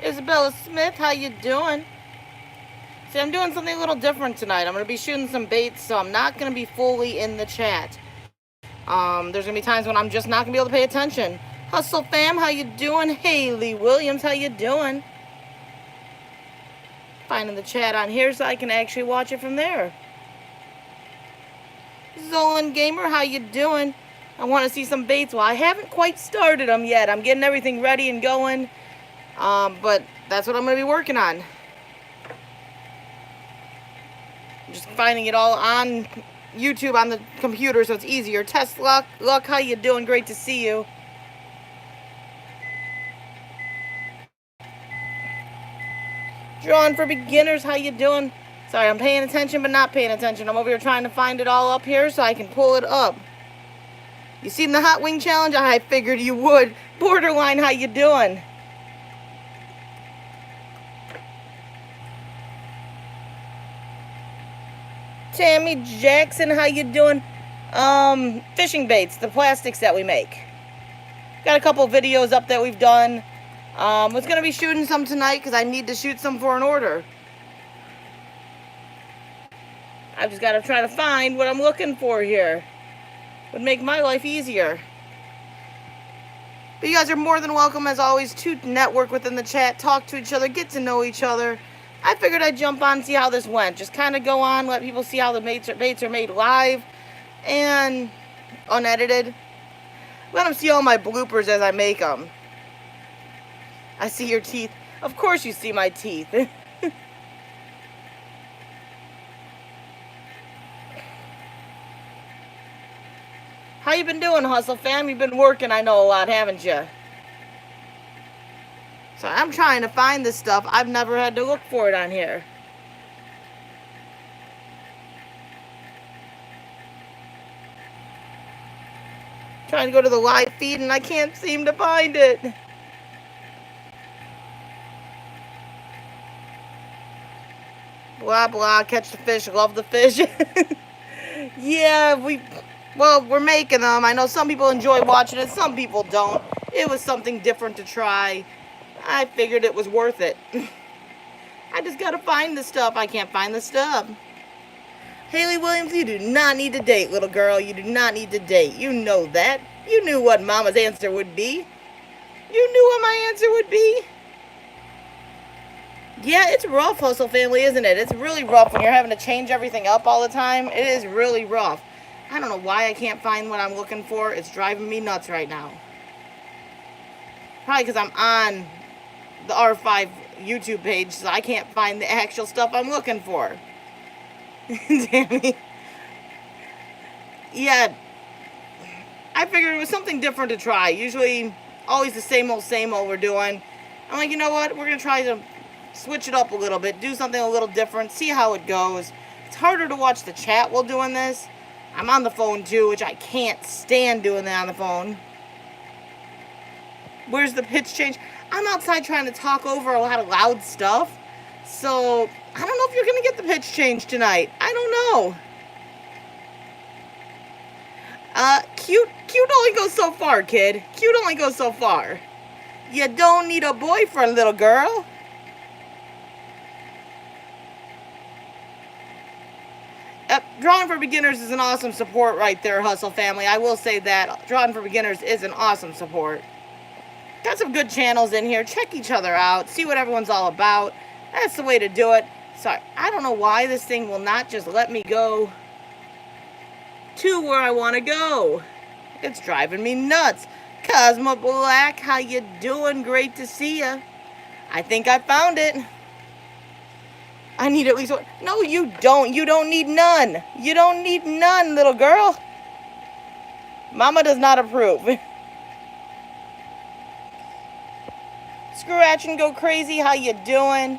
Isabella Smith, how you doing? See, I'm doing something a little different tonight. I'm going to be shooting some baits, so I'm not going to be fully in the chat. There's going to be times when I'm just not going to be able to pay attention. Hustle fam, how you doing? Haley Williams, how you doing? Finding the chat on here so I can actually watch it from there. Zolan Gamer, how you doing? I want to see some baits. Well, I haven't quite started them yet. I'm getting everything ready and going. But that's what I'm going to be working on. Just finding it all on YouTube on the computer so it's easier. Test Luck, how you doing? Great to see you. Drawn for Beginners, how you doing? Sorry, I'm paying attention but not paying attention. I'm over here trying to find it all up here so I can pull it up. You seen the Hot Wing Challenge? I figured you would. Borderline, how you doing? Tammy Jackson, how you doing? Fishing baits, the plastics that we make. Got a couple videos up that we've done. Was going to be shooting some tonight because I need to shoot some for an order. I've just got to try to find what I'm looking for here. Would make my life easier. But you guys are more than welcome, as always, to network within the chat, talk to each other, get to know each other. I figured I'd jump on and see how this went. Just kind of go on, let people see how the baits are made live and unedited. Let them see all my bloopers as I make them. I see your teeth. Of course you see my teeth. How you been doing, Hustle fam? You've been working, I know, a lot, haven't you? So I'm trying to find this stuff. I've never had to look for it on here. Trying to go to the live feed and I can't seem to find it. Blah, blah, catch the fish, love the fish. Yeah, we're making them. I know some people enjoy watching it, some people don't. It was something different to try. I figured it was worth it. I just gotta find the stuff. I can't find the stuff. Haley Williams, you do not need to date, little girl. You do not need to date. You know that. You knew what Mama's answer would be. You knew what my answer would be. Yeah, it's rough, Hustle family, isn't it? It's really rough when you're having to change everything up all the time. It is really rough. I don't know why I can't find what I'm looking for. It's driving me nuts right now. Probably because I'm on the R5 YouTube page, so I can't find the actual stuff I'm looking for. Damn it. Yeah, I figured it was something different to try. Usually, always the same old we're doing. I'm like, you know what? We're going to try to switch it up a little bit, do something a little different, see how it goes. It's harder to watch the chat while doing this. I'm on the phone too, which I can't stand doing that on the phone. Where's the pitch change? I'm outside trying to talk over a lot of loud stuff. So, I don't know if you're going to get the pitch change tonight. I don't know. Cute only goes so far, kid. Cute only goes so far. You don't need a boyfriend, little girl. Drawing for Beginners is an awesome support right there, Hustle family. I will say that. Drawing for Beginners is an awesome support. Got some good channels in here. Check each other out. See what everyone's all about. That's the way to do it. Sorry, I don't know why this thing will not just let me go to where I want to go. It's driving me nuts. Cosmo Black, how you doing? Great to see you. I think I found it. I need at least one. No, you don't. You don't need none. You don't need none, little girl. Mama does not approve. Scratch and Go Crazy, how you doing?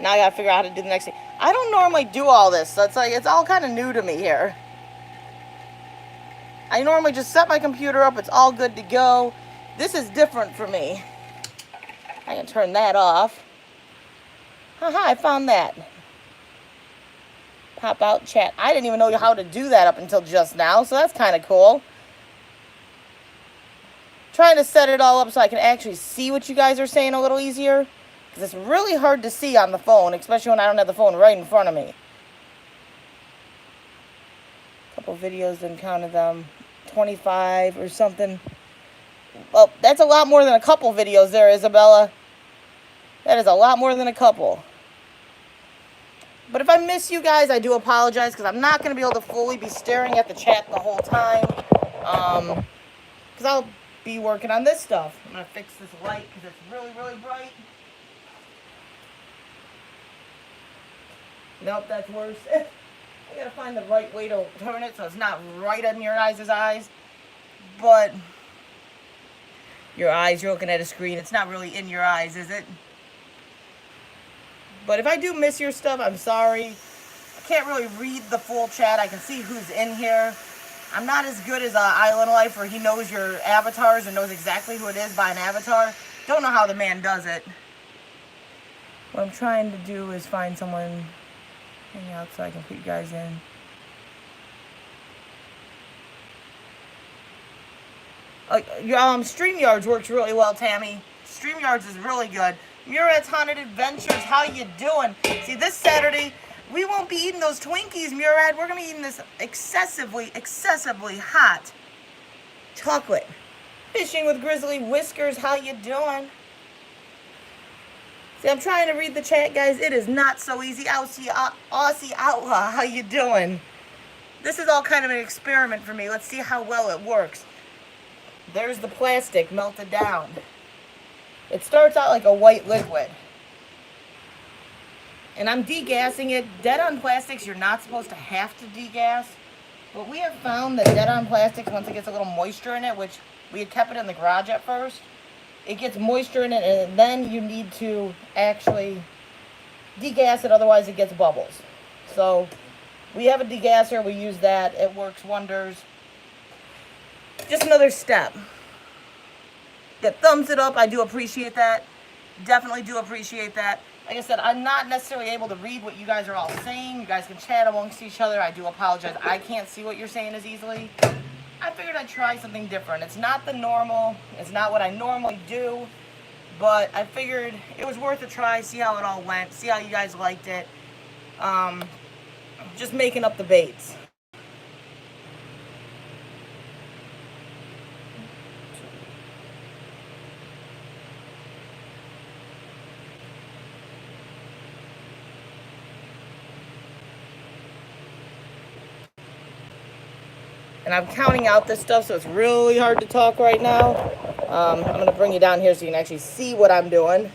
Now I gotta figure out how to do the next thing. I don't normally do all this, so it's all kind of new to me here. I normally just set my computer up, it's all good to go. This is different for me. I can turn that off. Haha, I found that. Pop out chat. I didn't even know how to do that up until just now, so that's kind of cool. trying to set it all up so I can actually see what you guys are saying a little easier. Because it's really hard to see on the phone, especially when I don't have the phone right in front of me. A couple videos, didn't count them. 25 or something. Well, that's a lot more than a couple videos there, Isabella. That is a lot more than a couple. But if I miss you guys, I do apologize, because I'm not going to be able to fully be staring at the chat the whole time. Because I'll be working on this stuff. I'm going to fix this light because it's really, really bright. Nope, that's worse. I got to find the right way to turn it so it's not right in your guys' eyes. But your eyes, you're looking at a screen. It's not really in your eyes, is it? But if I do miss your stuff, I'm sorry. I can't really read the full chat. I can see who's in here. I'm not as good as Island Life, where he knows your avatars and knows exactly who it is by an avatar. Don't know how the man does it. What I'm trying to do is find someone hang out so I can put you guys in. StreamYards works really well, Tammy. StreamYards is really good. Murad's Haunted Adventures, how you doing? See, this Saturday, we won't be eating those Twinkies, Murad. We're going to be eating this excessively hot chocolate. Fishing with Grizzly Whiskers, how you doing? See, I'm trying to read the chat, guys. It is not so easy. Aussie Outlaw, how you doing? This is all kind of an experiment for me. Let's see how well it works. There's the plastic melted down. It starts out like a white liquid. And I'm degassing it. Dead-on plastics, you're not supposed to have to degas. But we have found that dead-on plastics, once it gets a little moisture in it, which we had kept it in the garage at first, it gets moisture in it, and then you need to actually degas it, otherwise it gets bubbles. So we have a degasser. We use that. It works wonders. Just another step. That thumbs it up. I do appreciate that. Definitely do appreciate that. Like I said, I'm not necessarily able to read what you guys are all saying. You guys can chat amongst each other. I do apologize. I can't see what you're saying as easily. I figured I'd try something different. It's not the normal. It's not what I normally do. But I figured it was worth a try. See how it all went. See how you guys liked it. Just making up the baits. And I'm counting out this stuff, so it's really hard to talk right now. I'm going to bring you down here so you can actually see what I'm doing.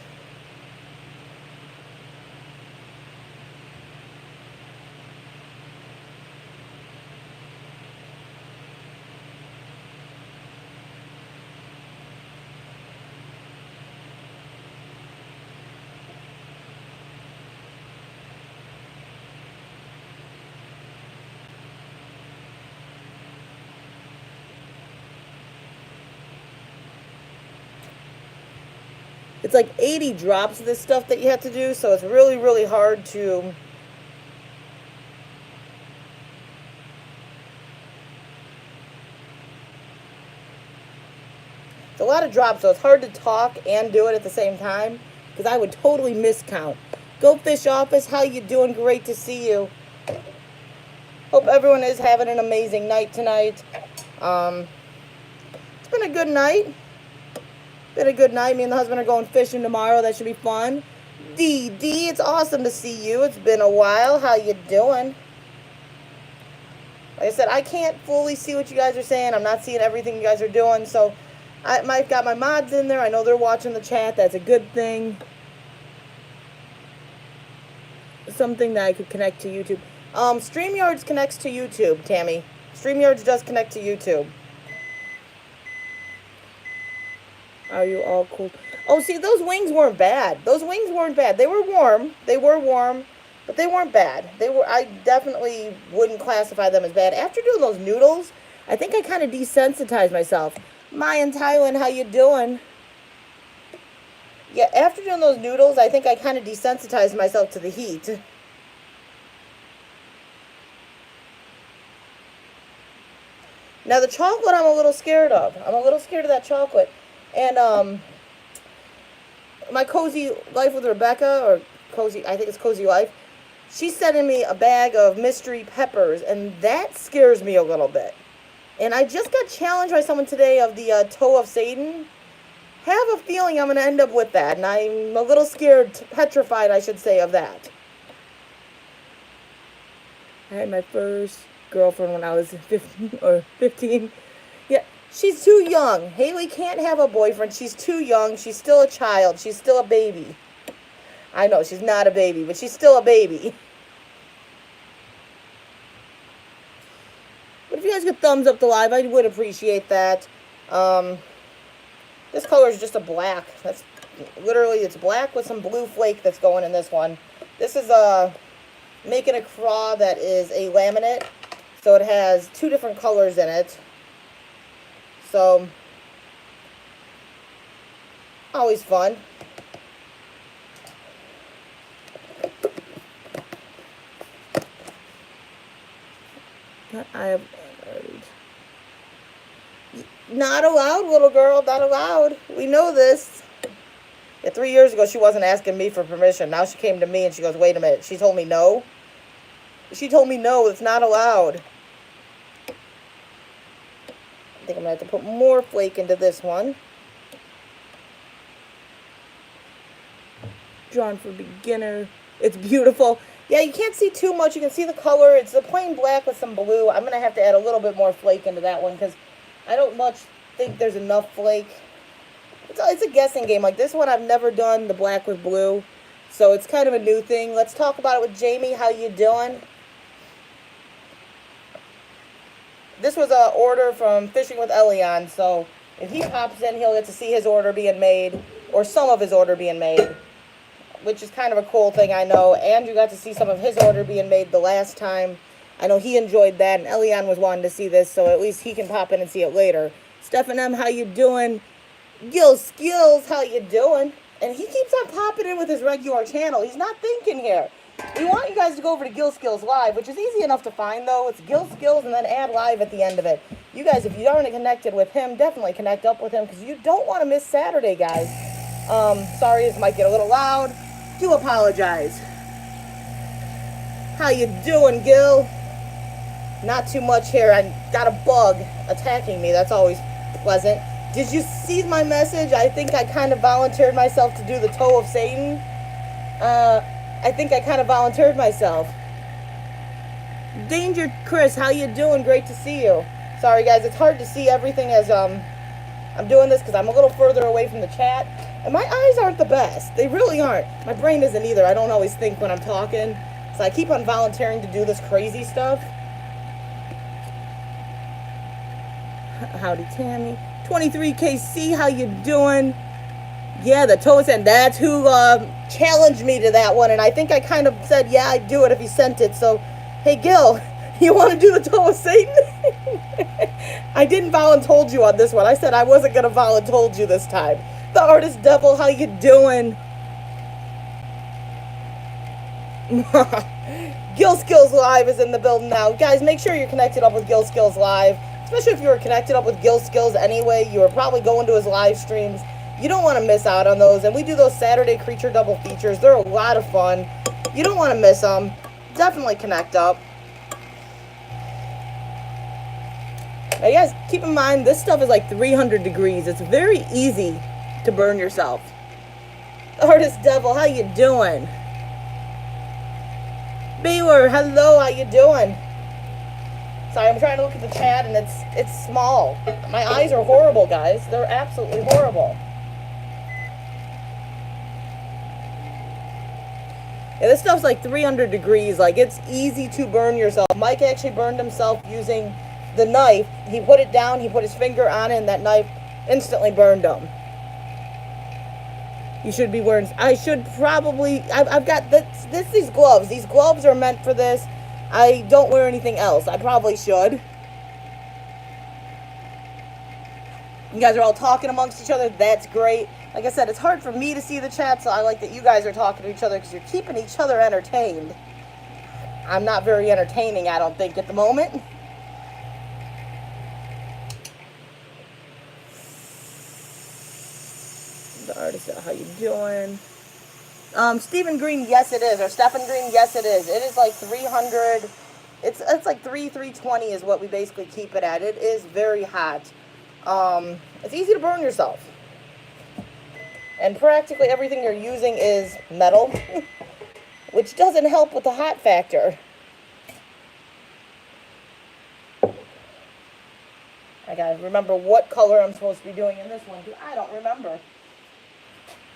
It's like 80 drops of this stuff that you have to do, so it's really, really hard to... It's a lot of drops, so it's hard to talk and do it at the same time, because I would totally miscount. Go Fish Office, how you doing? Great to see you. Hope everyone is having an amazing night tonight. It's been a good night. Been a good night. Me and the husband are going fishing tomorrow. That should be fun. Dee, it's awesome to see you. It's been a while. How you doing? Like I said, I can't fully see what you guys are saying. I'm not seeing everything you guys are doing. So I've got my mods in there. I know they're watching the chat. That's a good thing. Something that I could connect to YouTube. StreamYards connects to YouTube, Tammy. StreamYards does connect to YouTube. Are you all cool? Oh, see, those wings weren't bad. Those wings weren't bad. They were warm. They were warm, but they weren't bad. I definitely wouldn't classify them as bad. After doing those noodles, I think I kind of desensitized myself. Maya in Thailand, how you doing? Yeah, after doing those noodles, I think I kind of desensitized myself to the heat. Now the chocolate I'm a little scared of. I'm a little scared of that chocolate. And my Cozy Life with Rebecca, or Cozy, I think it's Cozy Life, she's sending me a bag of mystery peppers, and that scares me a little bit. And I just got challenged by someone today of the toe of Satan. Have a feeling I'm going to end up with that, and I'm a little scared, petrified, I should say, of that. I had my first girlfriend when I was 15. Yeah, she's too young. Haley can't have a boyfriend. She's too young. She's still a child. She's still a baby. I know, she's not a baby, but she's still a baby. But if you guys could thumbs up the live, I would appreciate that. This color is just a black. That's literally, it's black with some blue flake that's going in this one. This is making a craw that is a laminate. So it has two different colors in it. So, always fun. I have not allowed, little girl, not allowed. We know this. Yeah, 3 years ago, she wasn't asking me for permission. Now she came to me and she goes, wait a minute. She told me no. She told me no, it's not allowed. I think I'm going to have to put more flake into this one. Drawn for beginner. It's beautiful. Yeah, you can't see too much. You can see the color. It's the plain black with some blue. I'm going to have to add a little bit more flake into that one because I don't much think there's enough flake. It's a guessing game. Like this one, I've never done the black with blue. So it's kind of a new thing. Let's talk about it with Jamie. How you doing? This was an order from Fishing with Elion. So if he pops in, he'll get to see his order being made. Or some of his order being made. Which is kind of a cool thing, I know. Andrew got to see some of his order being made the last time. I know he enjoyed that, and Elion was wanting to see this, so at least he can pop in and see it later. Stephen M., how you doing? Gil Skills, how you doing? And he keeps on popping in with his regular channel. He's not thinking here. We want you guys to go over to Gil Skills Live, which is easy enough to find, though. It's Gil Skills and then add live at the end of it. You guys, if you aren't connected with him, definitely connect up with him, because you don't want to miss Saturday, guys. Sorry, this might get a little loud. Do apologize. How you doing, Gil? Not too much here. I got a bug attacking me. That's always pleasant. Did you see my message? I think I kind of volunteered myself to do the toe of Satan. I think I kind of volunteered myself. Danger Chris, how you doing? Great to see you. Sorry, guys. It's hard to see everything as I'm doing this because I'm a little further away from the chat. And my eyes aren't the best. They really aren't. My brain isn't either. I don't always think when I'm talking. So I keep on volunteering to do this crazy stuff. Howdy, Tammy. 23KC, how you doing? Yeah, the toe and that's who challenged me to that one. And I think I kind of said, yeah, I'd do it if he sent it. So, hey, Gil, you want to do the toe of Satan? I didn't voluntold you on this one. I said I wasn't going to voluntold you this time. The Artist Devil, how you doing? Gil Skills Live is in the building now. Guys, make sure you're connected up with Gil Skills Live. Especially if you were connected up with Gil Skills anyway. You were probably going to his live streams. You don't want to miss out on those. And we do those Saturday Creature Double Features. They're a lot of fun. You don't want to miss them. Definitely connect up. Now, you guys, keep in mind, this stuff is like 300 degrees. It's very easy to burn yourself. Artist Devil, how you doing? Baylor, hello, how you doing? Sorry, I'm trying to look at the chat and it's small. My eyes are horrible, guys. They're absolutely horrible. Yeah, this stuff's like 300 degrees. Like, it's easy to burn yourself. Mike actually burned himself using the knife. He put it down, he put his finger on it, and that knife instantly burned him. You should be wearing... I should probably... I've got these gloves. These gloves are meant for this. I don't wear anything else. I probably should. You guys are all talking amongst each other. That's great. Like I said, it's hard for me to see the chat, so I like that you guys are talking to each other because you're keeping each other entertained. I'm not very entertaining, I don't think, at the moment. The artist, how you doing? Stephen Green, yes it is. Or Stephen Green, yes it is. It is like 300. It's like 320 is what we basically keep it at. It is very hot. It's easy to burn yourself. And practically everything you're using is metal, which doesn't help with the hot factor. I gotta remember what color I'm supposed to be doing in this one, because I don't remember.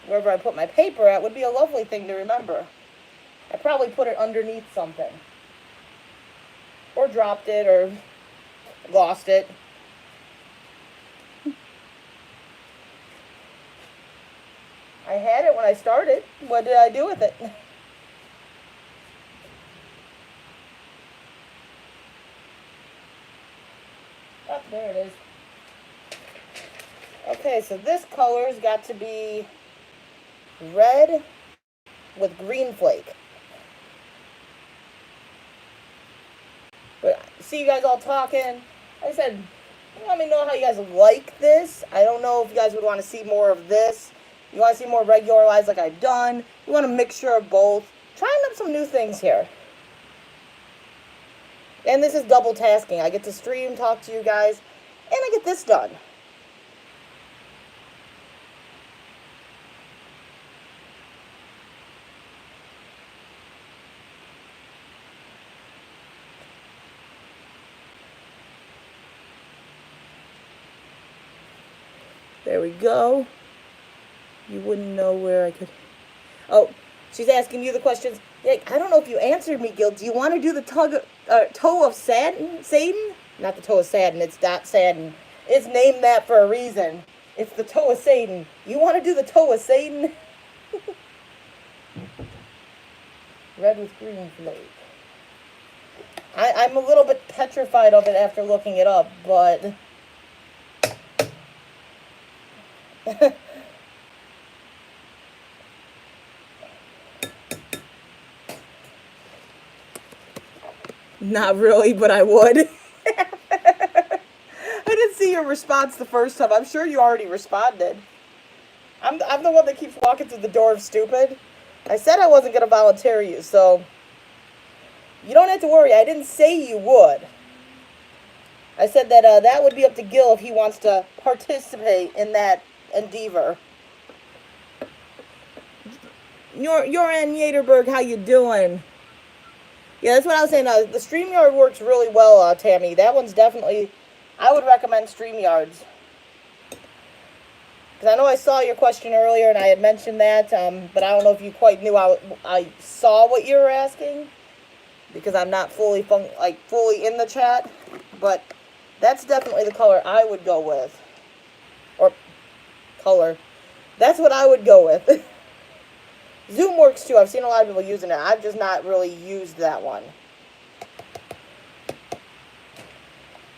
Wherever I put my paper at would be a lovely thing to remember. I probably put it underneath something. Or dropped it, or lost it. I had it when I started. What did I do with it? Oh, there it is. Okay, so this color's got to be red with green flake. But see you guys all talking. Like I said, let me know how you guys like this. I don't know if you guys would want to see more of this. You want to see more regular lives like I've done. You want a mixture of both. Trying up some new things here. And this is double tasking. I get to stream, talk to you guys, and I get this done. There we go. You wouldn't know where I could... Oh, she's asking you the questions. Yeah, I don't know if you answered me, Gil. Do you want to do the toe of Satan? Not the toe of Satan. It's not Satan. It's named that for a reason. It's the toe of Satan. You want to do the toe of Satan? Red with green flake. I'm a little bit petrified of it after looking it up, but... Not really, but I would. I didn't see your response the first time. I'm sure you already responded. I'm the one that keeps walking through the door of stupid. I said I wasn't going to volunteer you, so you don't have to worry. I didn't say you would. I said that that would be up to Gil if he wants to participate in that endeavor. You're in Yaterberg. How you doing? Yeah, that's what I was saying. The StreamYard works really well, Tammy. That one's definitely... I would recommend StreamYards. Because I know I saw your question earlier, and I had mentioned that, but I don't know if you quite knew I saw what you were asking. Because I'm not fully in the chat. But that's definitely the color I would go with. Or color. That's what I would go with. Zoom works too. I've seen a lot of people using it. I've just not really used that one.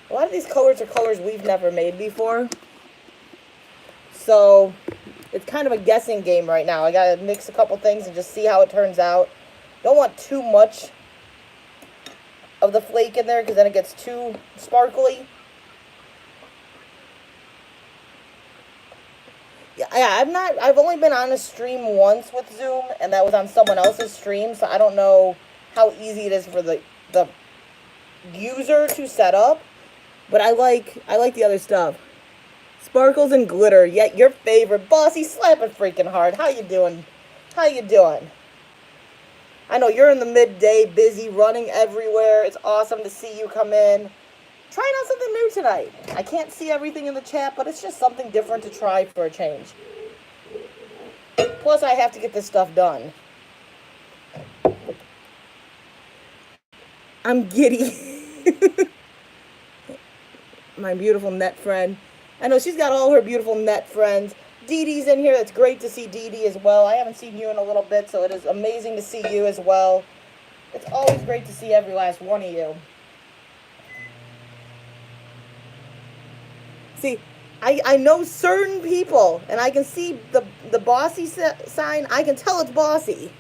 A lot of these colors are colors we've never made before. So, it's kind of a guessing game right now. I gotta mix a couple things and just see how it turns out. Don't want too much of the flake in there because then it gets too sparkly. Yeah, I've only been on a stream once with Zoom, and that was on someone else's stream, so I don't know how easy it is for the user to set up, but I like the other stuff. Sparkles and glitter, yet your favorite. Bossy, slap it freaking hard. How you doing? How you doing? I know you're in the midday, busy, running everywhere. It's awesome to see you come in. Trying out something new tonight. I can't see everything in the chat, but it's just something different to try for a change. Plus, I have to get this stuff done. I'm giddy. My beautiful net friend. I know she's got all her beautiful net friends. Dee Dee's in here. It's great to see Dee Dee as well. I haven't seen you in a little bit, so it is amazing to see you as well. It's always great to see every last one of you. See, I know certain people, and I can see the bossy sign. I can tell it's bossy.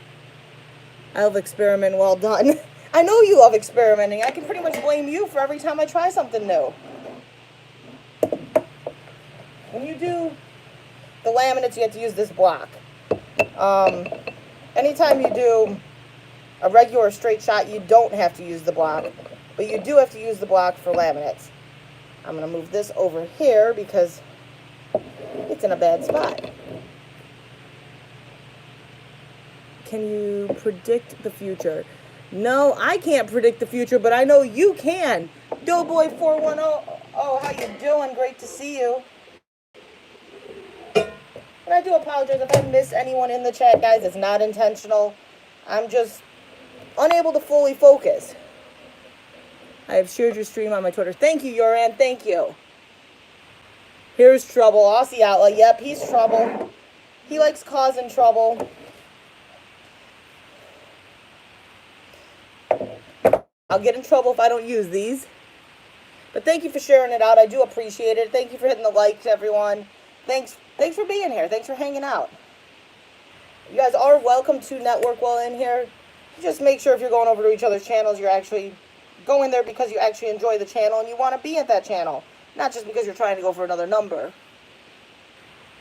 I love experiment. Well done. I know you love experimenting. I can pretty much blame you for every time I try something new. When you do the laminates, you have to use this block. Anytime you do a regular straight shot, you don't have to use the block, but you do have to use the block for laminates. I'm going to move this over here because it's in a bad spot. Can you predict the future? No, I can't predict the future, but I know you can. Doughboy410, oh, how you doing? Great to see you. And I do apologize if I miss anyone in the chat, guys. It's not intentional. I'm just unable to fully focus. I have shared your stream on my Twitter. Thank you, Yoran. Thank you. Here's Trouble. Aussie Outlet. Yep, he's trouble. He likes causing trouble. I'll get in trouble if I don't use these. But thank you for sharing it out. I do appreciate it. Thank you for hitting the likes, everyone. Thanks for being here. Thanks for hanging out. You guys are welcome to network while in here. Just make sure if you're going over to each other's channels, you're actually going there because you actually enjoy the channel and you want to be at that channel. Not just because you're trying to go for another number.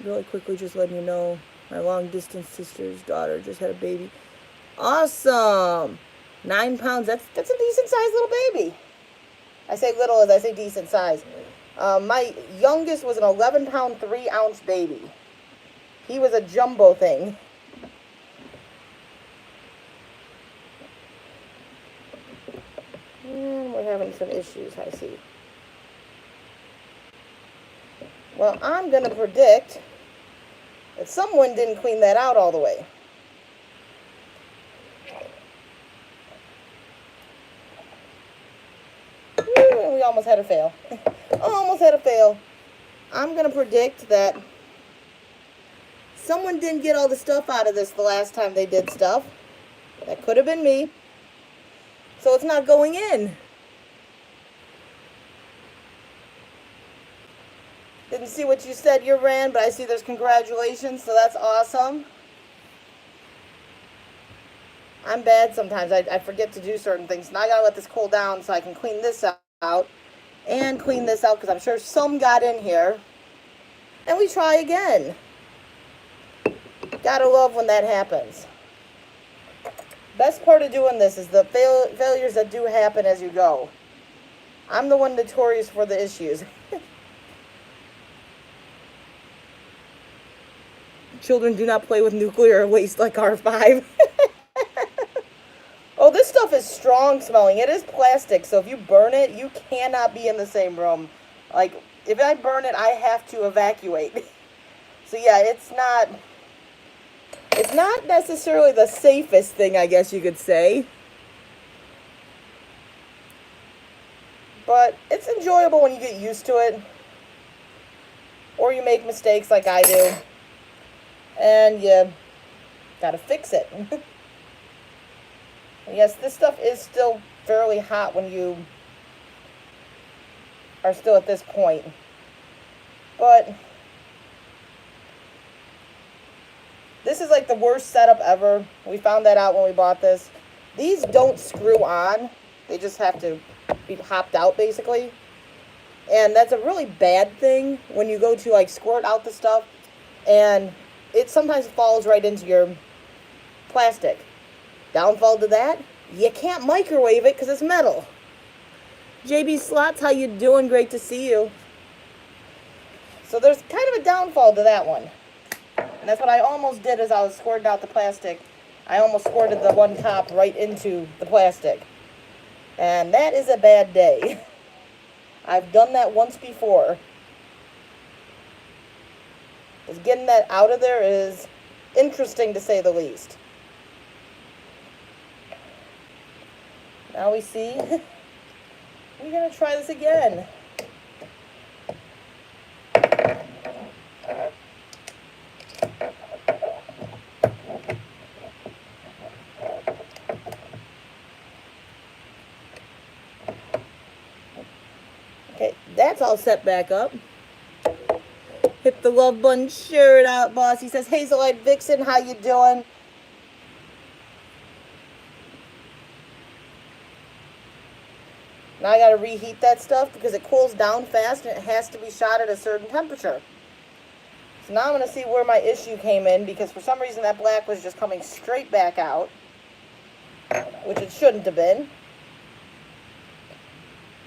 Really quickly, just letting you know, my long-distance sister's daughter just had a baby. Awesome! 9 pounds. That's a decent-sized little baby. I say little as I say decent size. My youngest was an 11-pound, 3-ounce baby. He was a jumbo thing. And we're having some issues, I see. Well, I'm going to predict that someone didn't clean that out all the way. We almost had a fail. Almost had a fail. I'm going to predict that someone didn't get all the stuff out of this the last time they did stuff. That could have been me. So it's not going in. Didn't see what you said, you ran, but I see there's congratulations, so that's awesome. I'm bad sometimes. I forget to do certain things. Now I gotta let this cool down so I can clean this out and clean this out because I'm sure some got in here. And we try again. Gotta love when that happens. Best part of doing this is the failures that do happen as you go. I'm the one notorious for the issues. Children do not play with nuclear waste like R5. Oh, this stuff is strong smelling. It is plastic, so if you burn it, you cannot be in the same room. Like, if I burn it, I have to evacuate. So yeah, it's not necessarily the safest thing, I guess you could say. But it's enjoyable when you get used to it. Or you make mistakes like I do. And you gotta fix it. Yes, this stuff is still fairly hot when you are still at this point. But this is like the worst setup ever. We found that out when we bought this. These don't screw on. They just have to be popped out basically. And that's a really bad thing when you go to like squirt out the stuff and it sometimes falls right into your plastic. Downfall to that, you can't microwave it because it's metal. JB Slots, how you doing? Great to see you. So there's kind of a downfall to that one. And that's what I almost did as I was squirting out the plastic. I almost squirted the one top right into the plastic. And that is a bad day. I've done that once before. Because getting that out of there is interesting to say the least. Now we see. We're going to try this again. Okay, that's all set back up. Hit the love button, share it out, boss. He says, Hazelite Vixen, how you doing? Now I gotta reheat that stuff because it cools down fast and it has to be shot at a certain temperature. So now I'm going to see where my issue came in, because for some reason that black was just coming straight back out, which it shouldn't have been.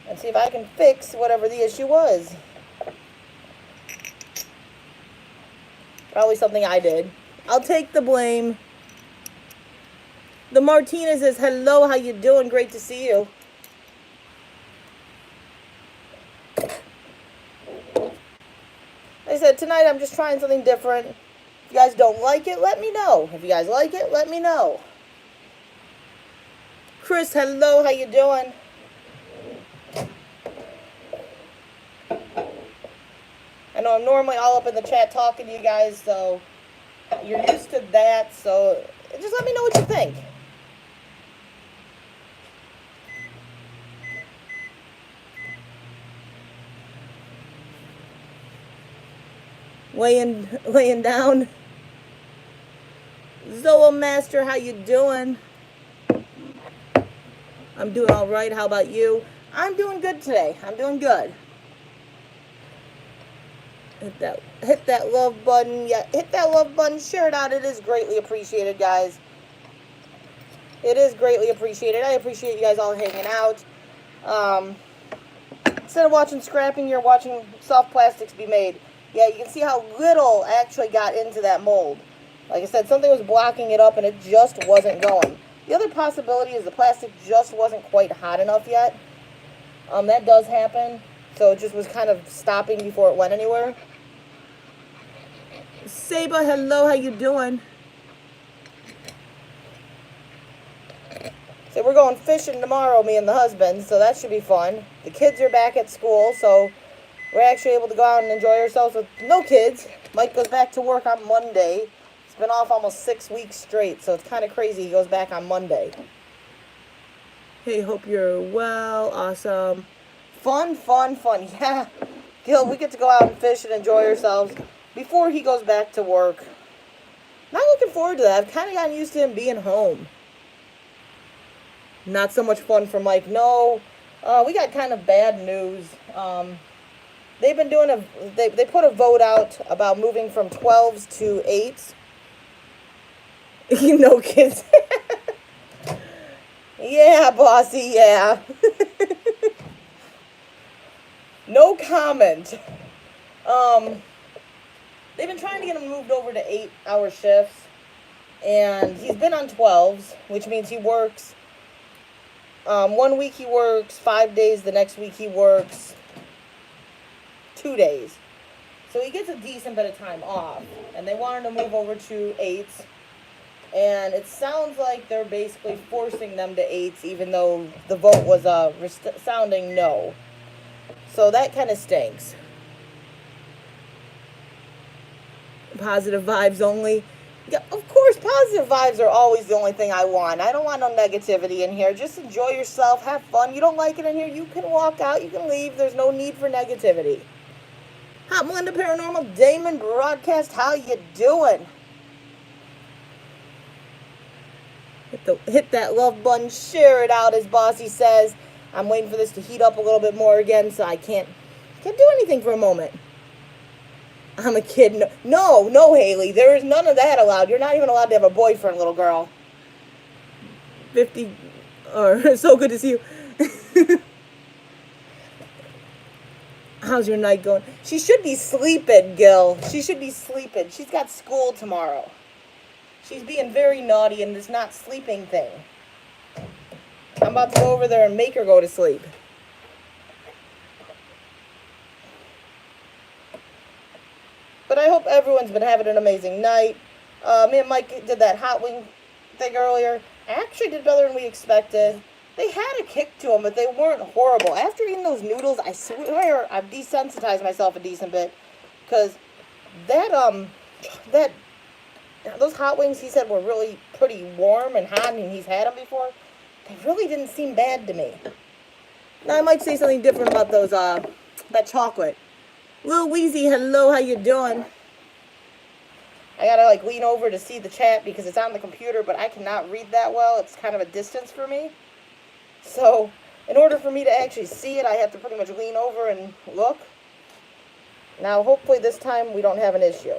And see if I can fix whatever the issue was. Probably something I did. I'll take the blame. The Martinez says, hello, how you doing? Great to see you. Like I said, tonight I'm just trying something different. If you guys don't like it, let me know. If you guys like it, let me know. Chris, hello, how you doing? I know I'm normally all up in the chat talking to you guys, so you're used to that, so just let me know what you think. Laying down. Zoa Master, how you doing? I'm doing all right. How about you? I'm doing good today. I'm doing good. Hit that love button. Yeah, hit that love button. Share it out. It is greatly appreciated, guys. It is greatly appreciated. I appreciate you guys all hanging out. Instead of watching scrapping, you're watching soft plastics be made. Yeah, you can see how little actually got into that mold. Like I said, something was blocking it up and it just wasn't going. The other possibility is the plastic just wasn't quite hot enough yet. That does happen. So it just was kind of stopping before it went anywhere. Saba, hello, how you doing? So we're going fishing tomorrow, me and the husband, so that should be fun. The kids are back at school, so we're actually able to go out and enjoy ourselves with no kids. Mike goes back to work on Monday. He's been off almost 6 weeks straight, so it's kind of crazy. He goes back on Monday. Hey, hope you're well. Awesome. Fun, fun, fun. Yeah. Gil, we get to go out and fish and enjoy ourselves before he goes back to work. Not looking forward to that. I've kind of gotten used to him being home. Not so much fun for Mike. No, we got kind of bad news. They've been doing they put a vote out about moving from 12s to 8s. You know, kids. Yeah, bossy, yeah. No comment. They've been trying to get him moved over to 8-hour shifts. And he's been on 12s, which means he works. 1 week he works 5 days. The next week he works 2 days. So he gets a decent bit of time off. And they wanted to move over to 8s. And it sounds like they're basically forcing them to 8s, even though the vote was resounding no. So that kind of stinks. Positive vibes only. Yeah, of course, positive vibes are always the only thing I want. I don't want no negativity in here. Just enjoy yourself. Have fun. You don't like it in here, you can walk out. You can leave. There's no need for negativity. Hot Melinda Paranormal Damon Broadcast. How you doing? Hit that love button. Share it out, as Bossy says. I'm waiting for this to heat up a little bit more again, so I can't do anything for a moment. I'm a kid. No, Haley. There is none of that allowed. You're not even allowed to have a boyfriend, little girl. 50. So good to see you. How's your night going? She should be sleeping, Gil. She should be sleeping. She's got school tomorrow. She's being very naughty in this not sleeping thing. I'm about to go over there and make her go to sleep. But I hope everyone's been having an amazing night. Me and Mike did that hot wing thing earlier. I actually did better than we expected. They had a kick to them, but they weren't horrible. After eating those noodles, I swear I've desensitized myself a decent bit. Because those hot wings, he said, were really pretty warm and hot, and he's had them before. They really didn't seem bad to me. Now, I might say something different about those, that chocolate. Lil Weezy, hello, how you doing? I gotta, lean over to see the chat because it's on the computer, but I cannot read that well. It's kind of a distance for me. So, in order for me to actually see it, I have to pretty much lean over and look. Now, hopefully this time we don't have an issue.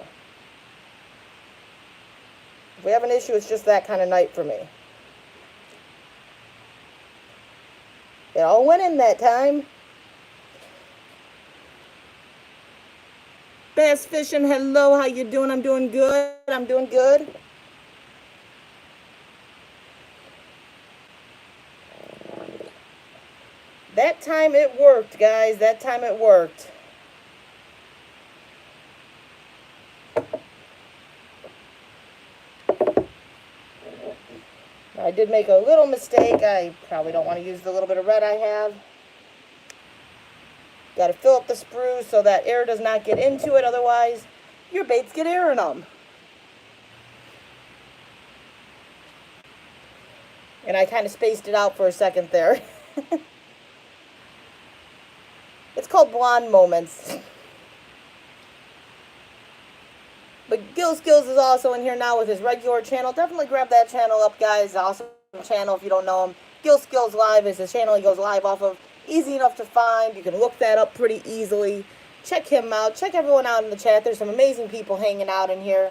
If we have an issue, it's just that kind of night for me. It all went in that time. Bass Fishing, hello, how you doing? I'm doing good. I'm doing good. That time it worked, guys. That time it worked. I did make a little mistake. I probably don't want to use the little bit of red I have. Got to fill up the sprues so that air does not get into it. Otherwise, your baits get air in them. And I kind of spaced it out for a second there. It's called blonde moments. But Gil Skills is also in here now with his regular channel. Definitely grab that channel up, guys. Awesome channel if you don't know him. Gil Skills Live is his channel he goes live off of. Easy enough to find. You can look that up pretty easily. Check him out. Check everyone out in the chat. There's some amazing people hanging out in here.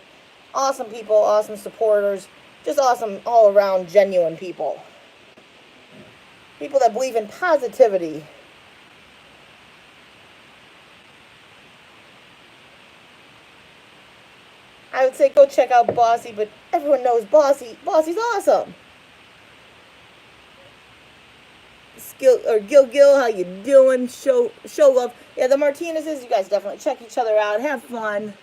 Awesome people, awesome supporters. Just awesome all around genuine people. People that believe in positivity. I would say go check out Bossy, but everyone knows Bossy. Bossy's awesome. Gil, how you doing? Show love. Yeah, the Martinezes, you guys definitely check each other out. Have fun.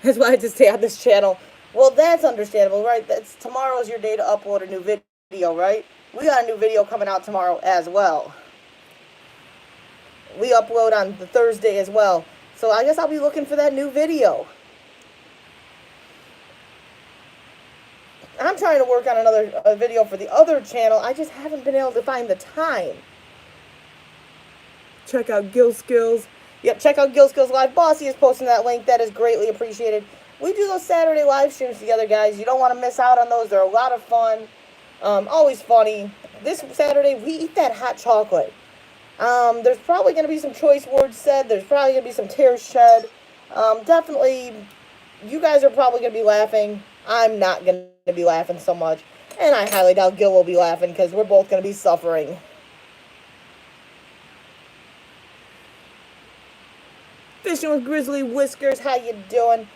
That's why I just stay on this channel. Well, that's understandable, right? Tomorrow's your day to upload a new video, right? We got a new video coming out tomorrow as well. We upload on the Thursday as well. So I guess I'll be looking for that new video. I'm trying to work on another video for the other channel. I just haven't been able to find the time. Check out Gil Skills. Yep, check out Gil Skills Live. Bossy is posting that link. That is greatly appreciated. We do those Saturday live streams together, guys. You don't want to miss out on those. They're a lot of fun. Always funny. This Saturday, we eat that hot chocolate. There's probably going to be some choice words said. There's probably going to be some tears shed. Definitely, you guys are probably going to be laughing. I'm not going to be laughing so much. And I highly doubt Gil will be laughing because we're both going to be suffering. Fishing with Grizzly Whiskers, how you doing?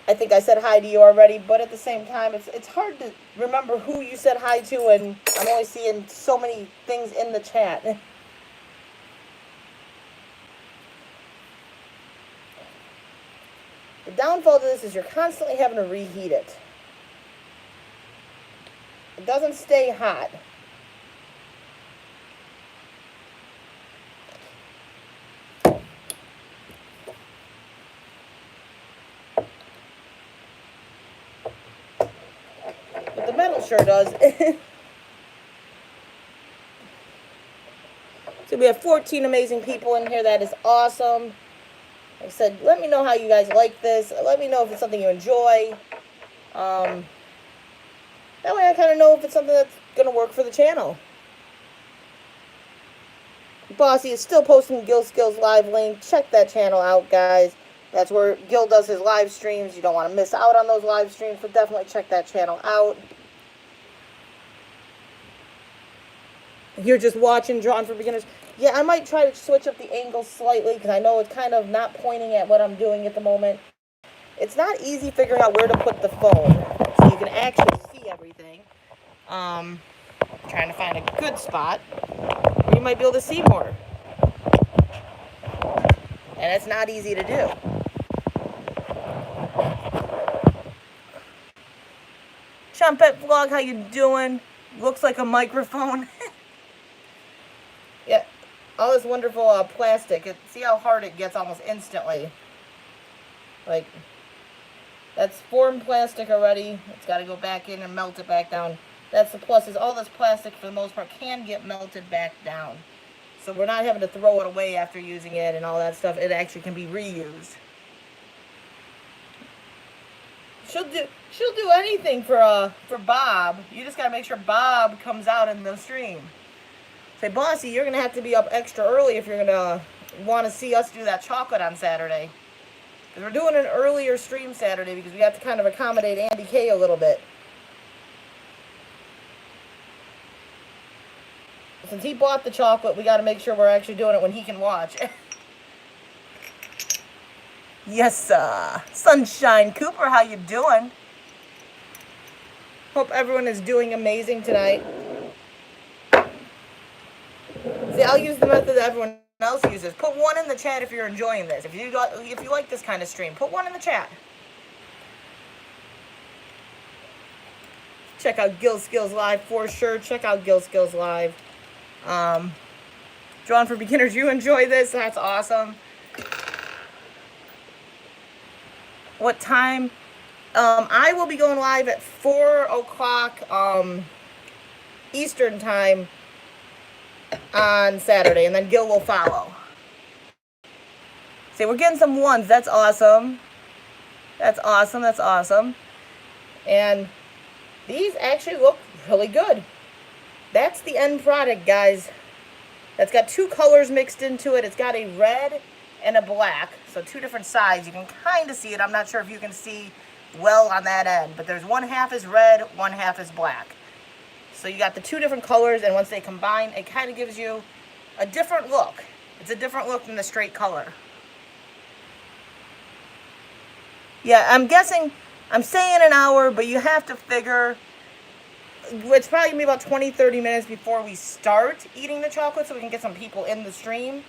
I think I said hi to you already, but at the same time, it's hard to remember who you said hi to, and I'm only seeing so many things in the chat. The downfall to this is you're constantly having to reheat it. It doesn't stay hot. But the metal sure does. So we have 14 amazing people in here. That is awesome. Like I said, let me know how you guys like this. Let me know if it's something you enjoy. That way I kind of know if it's something that's going to work for the channel. Bossy is still posting Gil Skills Live link. Check that channel out, guys. That's where Gil does his live streams. You don't want to miss out on those live streams, but definitely check that channel out. You're just watching Drawn for Beginners. Yeah, I might try to switch up the angle slightly because I know it's kind of not pointing at what I'm doing at the moment. It's not easy figuring out where to put the phone so you can actually see everything. Trying to find a good spot where you might be able to see more. And it's not easy to do. Chumpet Vlog, how you doing? Looks like a microphone. Yeah, all this wonderful plastic. See how hard it gets almost instantly. Like, that's formed plastic already. It's got to go back in and melt it back down. That's the plus, is all this plastic, for the most part, can get melted back down. So we're not having to throw it away after using it and all that stuff. It actually can be reused. She'll do anything for Bob. You just got to make sure Bob comes out in the stream. Say, Bossy, you're going to have to be up extra early if you're going to want to see us do that chocolate on Saturday. Because we're doing an earlier stream Saturday because we have to kind of accommodate Andy K a little bit. Since he bought the chocolate, we got to make sure we're actually doing it when he can watch. Yes, Sunshine Cooper, how you doing? Hope everyone is doing amazing tonight. See, I'll use the method that everyone else uses. Put one in the chat if you're enjoying this. If you like this kind of stream, put one in the chat. Check out Gill Skills Live for sure. Check out Gill Skills Live. Drawn for Beginners, you enjoy this. That's awesome. What time? I will be going live at 4 o'clock Eastern time on Saturday, and then Gil will follow. See, we're getting some ones. That's awesome. That's awesome. That's awesome. And these actually look really good. That's the end product, guys. That's got two colors mixed into it. It's got a red and a black, so two different sides. You can kind of see it. I'm not sure if you can see well on that end, but there's one half is red, one half is black. So you got the two different colors, and once they combine, it kind of gives you a different look. It's a different look than the straight color. Yeah, I'm guessing, I'm saying an hour, but you have to figure it's probably going to be about 20-30 minutes before we start eating the chocolate so we can get some people in the stream.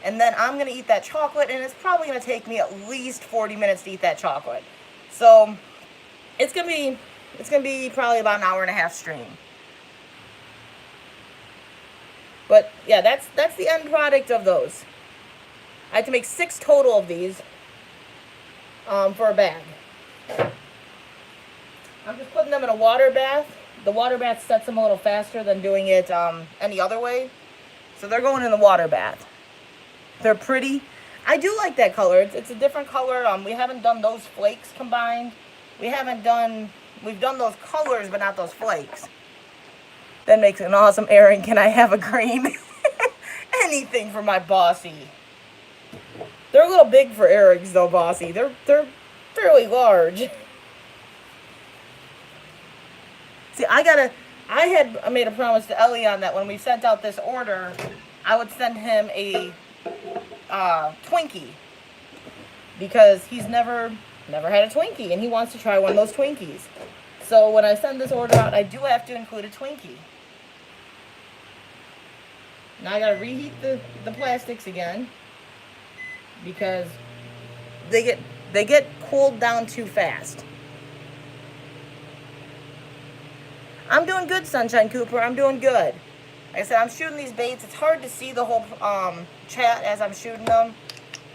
And then I'm going to eat that chocolate, and it's probably going to take me at least 40 minutes to eat that chocolate. So it's going to be probably about an hour and a half stream. But yeah, that's the end product of those. I had to make 6 total of these for a bag. I'm just putting them in a water bath. The water bath sets them a little faster than doing it any other way. So they're going in the water bath. They're pretty. I do like that color. It's a different color. We haven't done those flakes combined. We've done those colors, but not those flakes. That makes it an awesome. Aaron, can I have a green? Anything for my Bossy. They're a little big for Eric's though, Bossy. They're fairly large. See, I had made a promise to Elion that when we sent out this order, I would send him a Twinkie, because he's never had a Twinkie and he wants to try one of those Twinkies. So when I send this order out, I do have to include a Twinkie. Now I gotta reheat the plastics again because they get cooled down too fast. I'm doing good, Sunshine Cooper. I'm doing good. Like I said, I'm shooting these baits. It's hard to see the whole chat as I'm shooting them,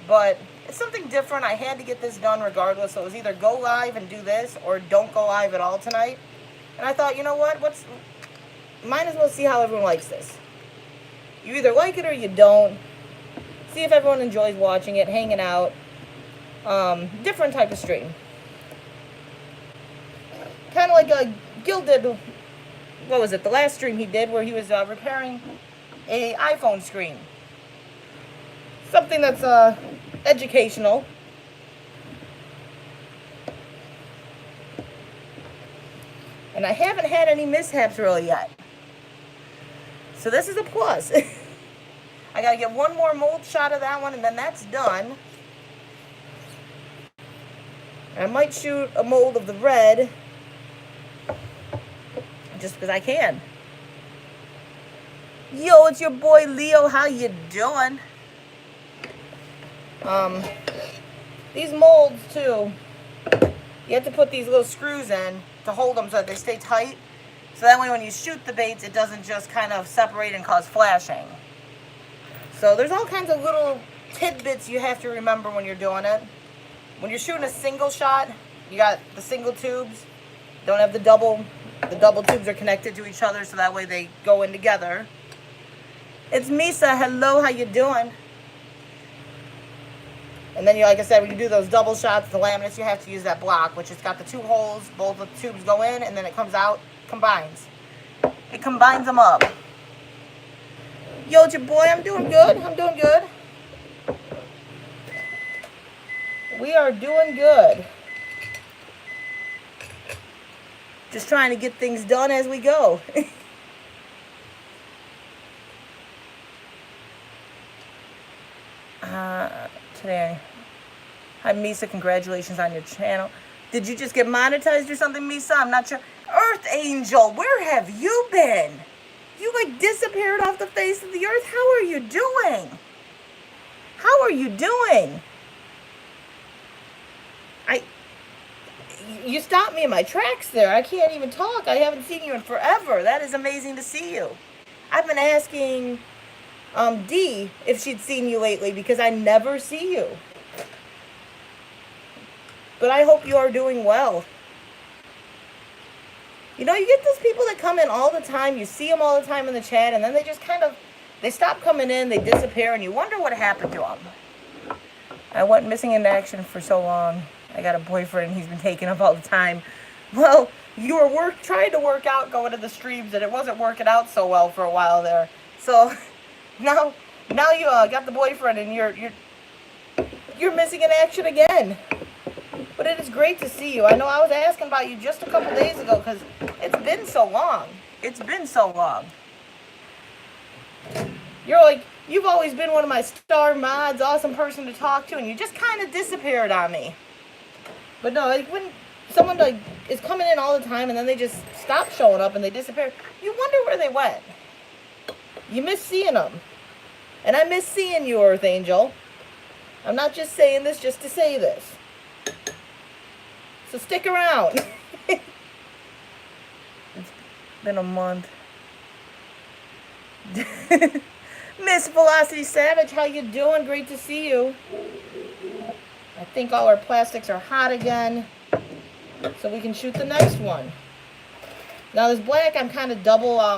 but it's something different. I had to get this done regardless, so it was either go live and do this or don't go live at all tonight. And I thought, you know what? Might as well see how everyone likes this. You either like it or you don't. See if everyone enjoys watching it, hanging out. Different type of stream. Kind of like Gil did. What was it? The last stream he did where he was repairing a iPhone screen. Something that's educational. And I haven't had any mishaps really yet. So this is a plus. I gotta get one more mold shot of that one and then that's done. I might shoot a mold of the red. Just because I can. Yo, it's your boy Leo. How you doing? These molds too, you have to put these little screws in to hold them so that they stay tight. So that way when you shoot the baits, it doesn't just kind of separate and cause flashing. So there's all kinds of little tidbits you have to remember when you're doing it. When you're shooting a single shot, you got the single tubes. Don't have the double. The double tubes are connected to each other so that way they go in together. It's Misa. Hello, how you doing? And then, like I said, when you do those double shots, the laminates, you have to use that block, which has got the 2 holes. Both the tubes go in, and then it comes out, combines. It combines them up. Yo, it's your boy. I'm doing good. I'm doing good. We are doing good. Just trying to get things done as we go. Today. Hi, Misa. Congratulations on your channel. Did you just get monetized or something, Misa? I'm not sure. Earth Angel, where have you been? You like disappeared off the face of the earth. How are you doing? How are you doing? You stopped me in my tracks there. I can't even talk. I haven't seen you in forever. That is amazing to see you. I've been asking Dee if she'd seen you lately because I never see you. But I hope you are doing well. You know, you get those people that come in all the time. You see them all the time in the chat, and then they just they stop coming in, they disappear, and you wonder what happened to them. I went missing in action for so long. I got a boyfriend, he's been taken up all the time. Well, you were trying to work out going to the streams, and it wasn't working out so well for a while there. So now you got the boyfriend, and you're missing in action again. But it is great to see you. I know I was asking about you just a couple days ago because it's been so long. It's been so long. You've always been one of my star mods, awesome person to talk to, and you just kind of disappeared on me. But no, like when someone is coming in all the time and then they just stop showing up and they disappear, you wonder where they went. You miss seeing them. And I miss seeing you, Earth Angel. I'm not just saying this just to say this. So stick around. It's been a month. Miss Velocity Savage, how you doing? Great to see you. I think all our plastics are hot again. So we can shoot the next one. Now this black, I'm kind of double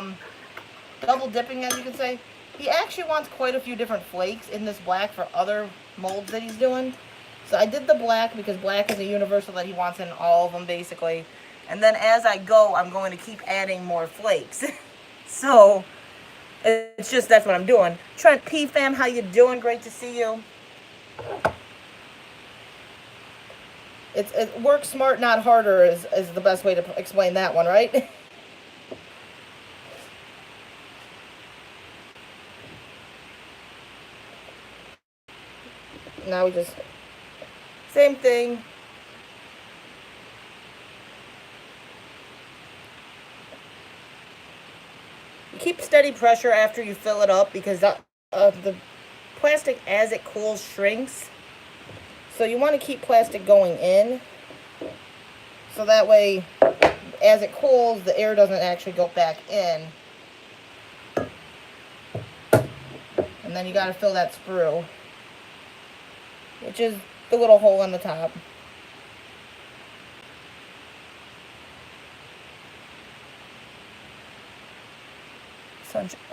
dipping, as you can say. He actually wants quite a few different flakes in this black for other molds that he's doing. So I did the black because black is a universal that he wants in all of them, basically. And then as I go, I'm going to keep adding more flakes. So it's just, that's what I'm doing. Trent P. Fam, how you doing? Great to see you. It work smart, not harder is the best way to explain that one, right? Now we just, same thing. You keep steady pressure after you fill it up because the plastic, as it cools, shrinks. So you want to keep plastic going in. So that way, as it cools, the air doesn't actually go back in. And then you got to fill that sprue, which is the little hole on the top.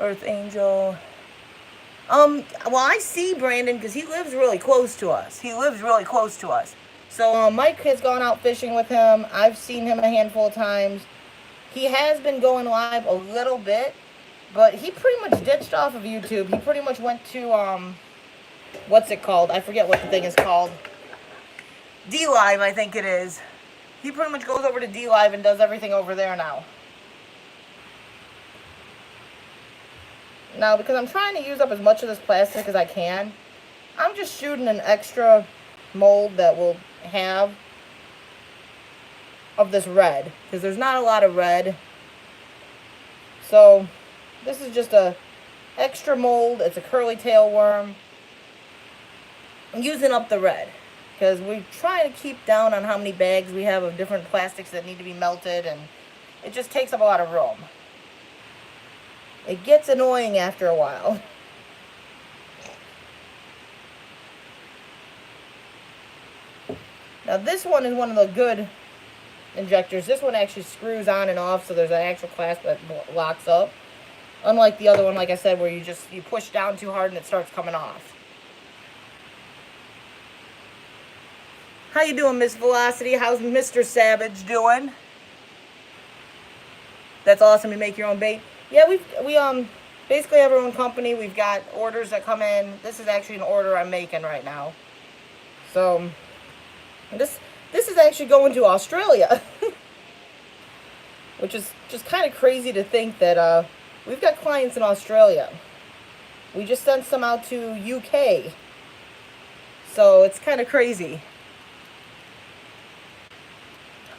Earth Angel. Well, I see Brandon because he lives really close to us. So Mike has gone out fishing with him. I've seen him a handful of times. He has been going live a little bit, but he pretty much ditched off of YouTube. He pretty much went to, what's it called? I forget what the thing is called. D-Live, I think it is. He pretty much goes over to D-Live and does everything over there now. Now, because I'm trying to use up as much of this plastic as I can, I'm just shooting an extra mold that will have of this red, because there's not a lot of red. So this is just a extra mold. It's a curly tail worm. I'm using up the red because we try to keep down on how many bags we have of different plastics that need to be melted, and it just takes up a lot of room. It gets annoying after a while. Now this one is one of the good injectors. This one actually screws on and off, so there's an actual clasp that locks up. Unlike the other one, like I said, where you push down too hard and it starts coming off. How you doing, Miss Velocity? How's Mr. Savage doing? That's awesome. You make your own bait. Yeah, we basically have our own company. We've got orders that come in. This is actually an order I'm making right now. So This is actually going to Australia, which is just kind of crazy to think that we've got clients in Australia. We just sent some out to UK, so it's kind of crazy.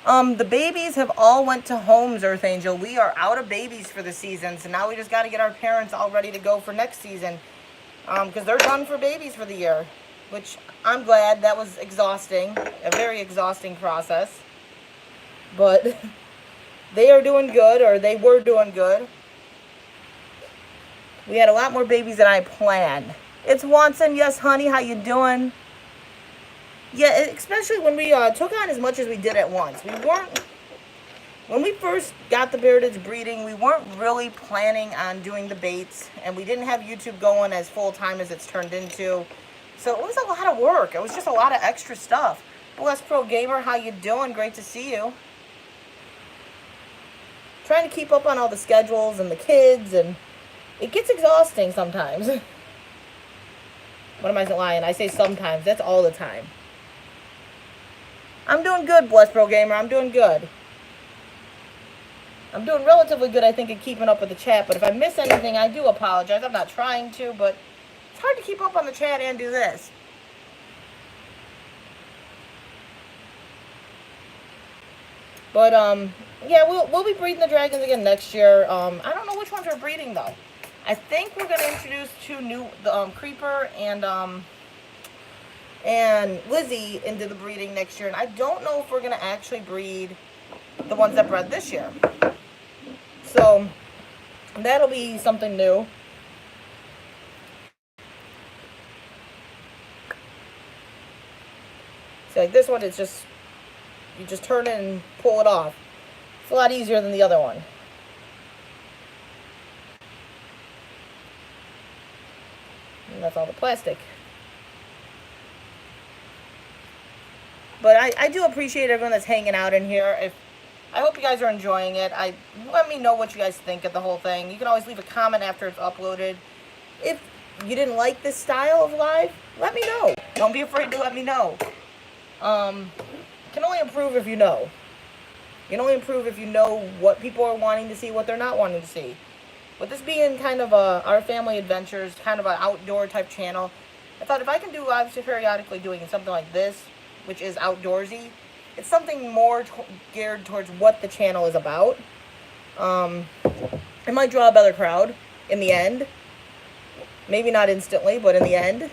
The babies have all went to homes, Earth Angel. We are out of babies for the season, so now we just got to get our parents all ready to go for next season, because they're done for babies for the year, which I'm glad. That was exhausting, a very exhausting process, but they are doing good, or they were doing good. We had a lot more babies than I planned. It's Watson. Yes, honey, how you doing? Yeah, especially when we took on as much as we did at once. When we first got the Beardeds breeding, we weren't really planning on doing the baits, and we didn't have YouTube going as full-time as it's turned into. So it was a lot of work. It was just a lot of extra stuff. Bless Pro Gamer, how you doing? Great to see you. Trying to keep up on all the schedules and the kids, and it gets exhausting sometimes. What am I lying? I say sometimes. That's all the time. I'm doing good, Bless Pro Gamer. I'm doing good. I'm doing relatively good, I think, at keeping up with the chat. But if I miss anything, I do apologize. I'm not trying to, but it's hard to keep up on the chat and do this. But, yeah, we'll be breeding the dragons again next year. I don't know which ones we're breeding, though. I think we're going to introduce two new, Creeper and Lizzie into the breeding next year. And I don't know if we're going to actually breed the ones that bred this year. So, that'll be something new. So, like this one is just, you just turn it and pull it off. It's a lot easier than the other one. And that's all the plastic. But I do appreciate everyone that's hanging out in here. I hope you guys are enjoying it. Let me know what you guys think of the whole thing. You can always leave a comment after it's uploaded. If you didn't like this style of live, let me know. Don't be afraid to let me know. Can only improve if you know. You can only improve if you know what people are wanting to see, what they're not wanting to see. With this being kind of our family adventures, kind of an outdoor type channel, I thought if I can do lives periodically doing something like this, which is outdoorsy, it's something more geared towards what the channel is about. It might draw a better crowd in the end. Maybe not instantly, but in the end.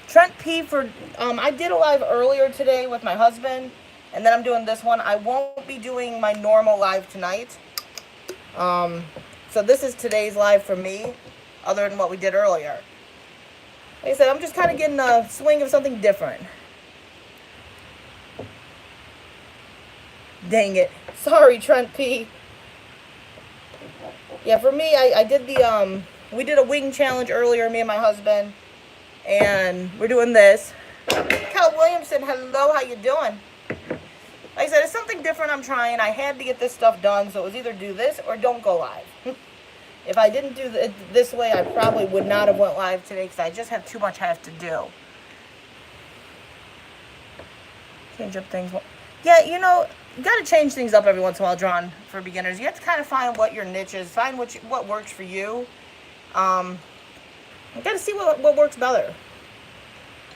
Trent P for, I did a live earlier today with my husband, and then I'm doing this one. I won't be doing my normal live tonight. So this is today's live for me, other than what we did earlier. Like I said, I'm just kind of getting a swing of something different. Dang it. Sorry, Trent P. Yeah, for me, I did the, we did a wing challenge earlier, me and my husband. And we're doing this. Cal Williamson, hello, how you doing? Like I said, it's something different I'm trying. I had to get this stuff done, so it was either do this or don't go live. If I didn't do it this way, I probably would not have went live today because I just have too much I have to do. Change up things. Yeah, you know, you got to change things up every once in a while, drawn for beginners. You have to kind of find what your niche is, find what works for you. I got to see what works better.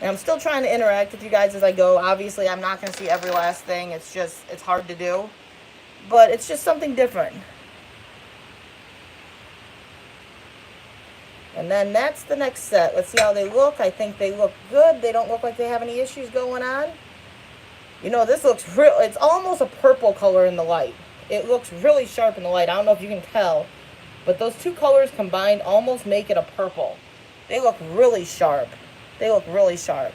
And I'm still trying to interact with you guys as I go. Obviously, I'm not going to see every last thing. It's hard to do. But it's just something different. And then that's the next set. Let's see how they look. I think they look good. They don't look like they have any issues going on. You know, this looks real. It's almost a purple color in the light. It looks really sharp in the light. I don't know if you can tell. But those two colors combined almost make it a purple. They look really sharp. They look really sharp.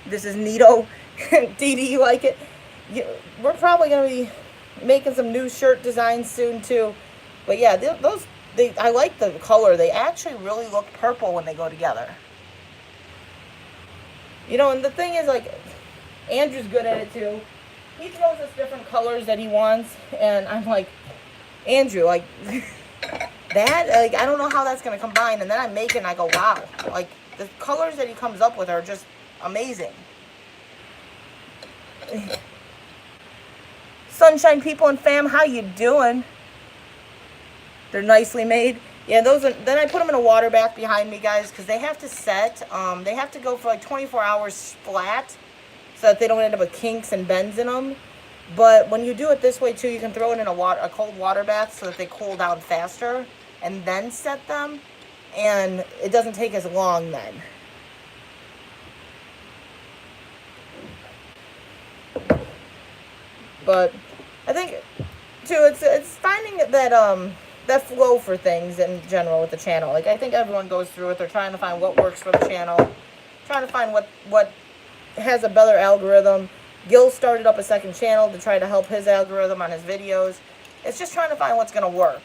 This is neato. Dee Dee, you like it? We're probably going to be making some new shirt designs soon, too. But yeah, I like the color. They actually really look purple when they go together. You know, and the thing is, like, Andrew's good at it, too. He throws us different colors that he wants. And I'm like, Andrew, like... That, like, I don't know how that's going to combine. And then I make it and I go, wow. Like, the colors that he comes up with are just amazing. Sunshine people and fam, how you doing? They're nicely made. Yeah, those are, then I put them in a water bath behind me, guys, because they have to set. They have to go for like 24 hours flat so that they don't end up with kinks and bends in them. But when you do it this way, too, you can throw it in a cold water bath so that they cool down faster and then set them. And it doesn't take as long then. But I think, too, it's finding that that flow for things in general with the channel. Like, I think everyone goes through it. They're trying to find what works for the channel, trying to find what has a better algorithm. Gil started up a second channel to try to help his algorithm on his videos. It's just trying to find what's going to work.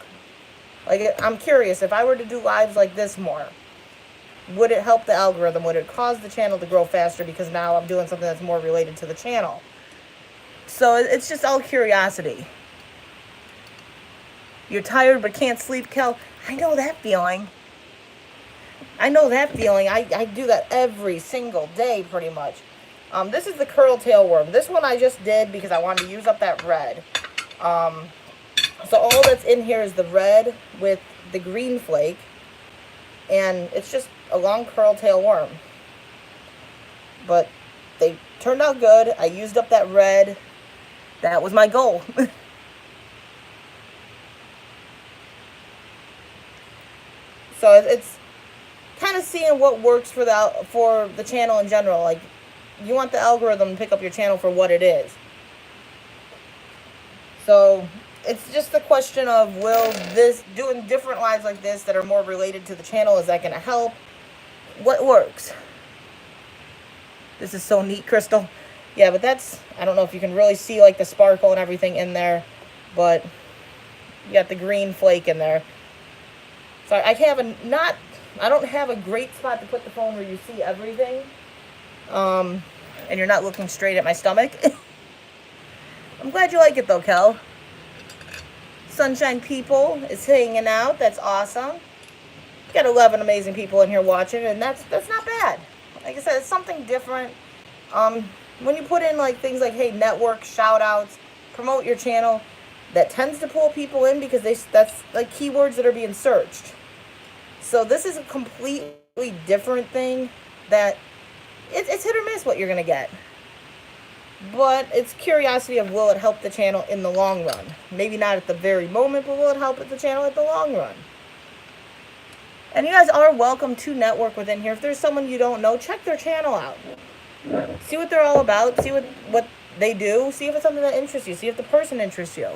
Like, I'm curious, if I were to do lives like this more, would it help the algorithm? Would it cause the channel to grow faster because now I'm doing something that's more related to the channel? So it's just all curiosity. You're tired but can't sleep, Kel. I know that feeling. I know that feeling. I do that every single day pretty much. This is the curl tailworm. This one I just did because I wanted to use up that red. So all that's in here is the red with the green flake. And it's just a long curl tailworm. But they turned out good. I used up that red. That was my goal. So it's kind of seeing what works for the channel in general. Like, you want the algorithm to pick up your channel for what it is. So it's just the question of, will this, doing different lives like this that are more related to the channel, is that going to help? What works? This is so neat, Crystal. Yeah, but that's, I don't know if you can really see like the sparkle and everything in there, but you got the green flake in there. So I don't have a great spot to put the phone where you see everything. And you're not looking straight at my stomach. I'm glad you like it though, Kel. Sunshine people is hanging out. That's awesome. Got 11 amazing people in here watching, and that's not bad. Like I said, it's something different. When you put in like things like, hey, network, shout outs, promote your channel, that tends to pull people in because that's like keywords that are being searched. So this is a completely different thing that it's hit or miss what you're going to get. But it's curiosity of, will it help the channel in the long run? Maybe not at the very moment, but will it help the channel at the long run? And you guys are welcome to network within here. If there's someone you don't know, check their channel out. See what they're all about. See what they do. See if it's something that interests you. See if the person interests you.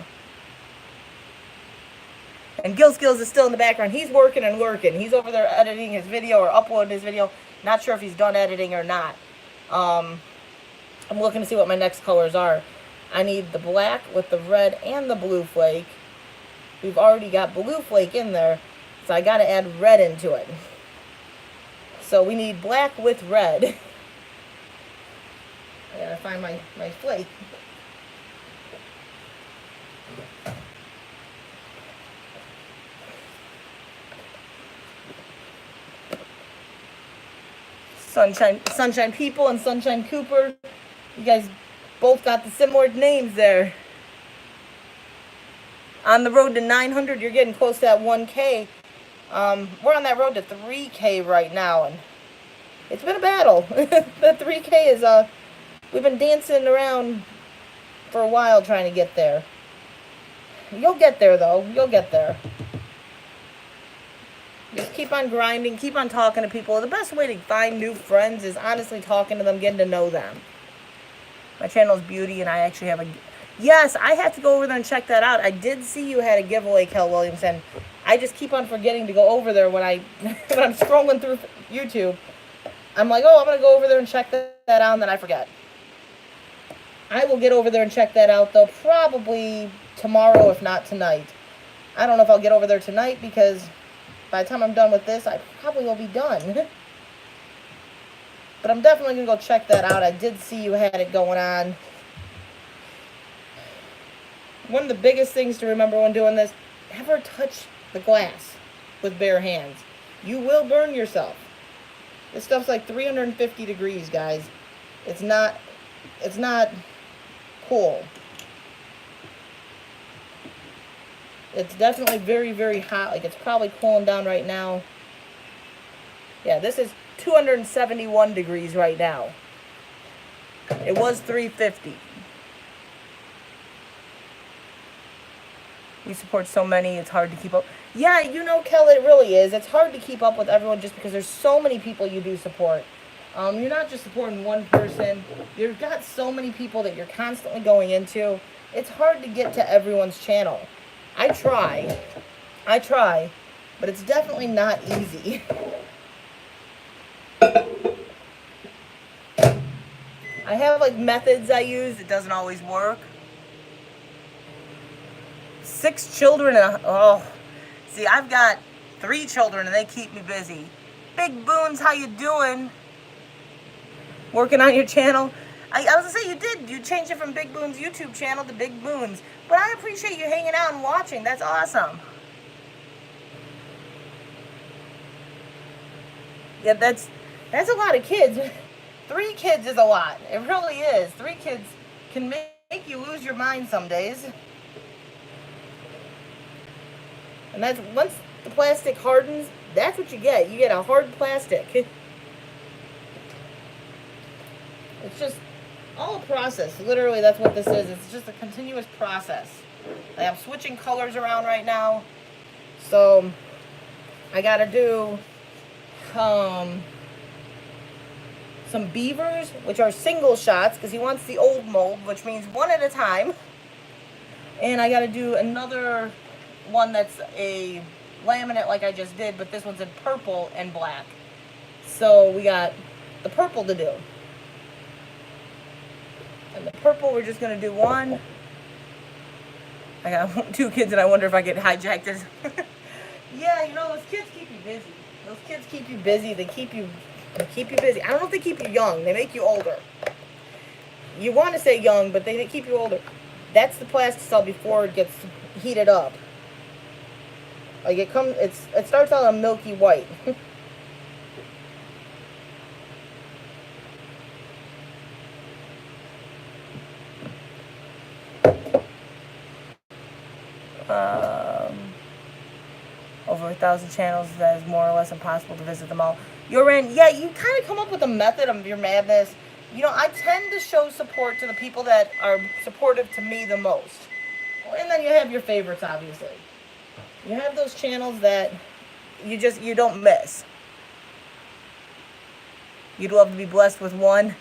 And Gil Skills is still in the background. He's working and working. He's over there editing his video or uploading his video. Not sure if he's done editing or not. I'm looking to see what my next colors are. I need the black with the red and the blue flake. We've already got blue flake in there, so I got to add red into it. So we need black with red. I got to find my flake. Sunshine People and Sunshine Cooper. You guys both got the similar names there. On the road to 900, you're getting close to that 1K. We're on that road to 3K right now, and it's been a battle. The 3K is, we've been dancing around for a while trying to get there. You'll get there, though. You'll get there. Just keep on grinding, keep on talking to people. The best way to find new friends is honestly talking to them, getting to know them. My channel is Beauty, and I actually have a... Yes, I have to go over there and check that out. I did see you had a giveaway, Kel Williamson. I just keep on forgetting to go over there when I'm scrolling through YouTube. I'm like, oh, I'm going to go over there and check that out, and then I forget. I will get over there and check that out, though, probably tomorrow, if not tonight. I don't know if I'll get over there tonight, because by the time I'm done with this, I probably will be done. But I'm definitely going to go check that out. I did see you had it going on. One of the biggest things to remember when doing this, never touch the glass with bare hands. You will burn yourself. This stuff's like 350 degrees, guys. It's not cool. It's definitely very, very hot. Like, it's probably cooling down right now. Yeah, this is 271 degrees right now. It was 350. We support so many, it's hard to keep up. Yeah, you know, Kel, it really is. It's hard to keep up with everyone just because there's so many people you do support. You're not just supporting one person. You've got so many people that you're constantly going into. It's hard to get to everyone's channel. I try, but it's definitely not easy. I have like methods I use. It doesn't always work. 6 children. Oh, see, I've got 3 children and they keep me busy. Big Boons, how you doing? Working on your channel? I was gonna say you did. You changed it from Big Boons YouTube channel to Big Boons. But I appreciate you hanging out and watching. That's awesome. Yeah, that's a lot of kids. 3 kids is a lot. It really is. 3 kids can make you lose your mind some days. And that's, once the plastic hardens, that's what you get. You get a hard plastic. It's just all a process. Literally, that's what this is. It's just a continuous process. I'm switching colors around right now. So, I gotta do some beavers, which are single shots, because he wants the old mold, which means 1 at a time. And I gotta do another one that's a laminate like I just did, but this one's in purple and black. So we got the purple to do. And the purple, we're just gonna do 1. I got 2 kids and I wonder if I get hijacked. Yeah, you know, those kids keep you busy. Those kids keep you busy. They keep you busy. I don't know if they keep you young. They make you older. You want to say young, but they keep you older. That's the plasticel before it gets heated up. Like it starts out a milky white. Over 1,000 channels, that is more or less impossible to visit them all. You're in, yeah, you kind of come up with a method of your madness. You know, I tend to show support to the people that are supportive to me the most. And then you have your favorites, obviously. You have those channels that you don't miss. You'd love to be blessed with one.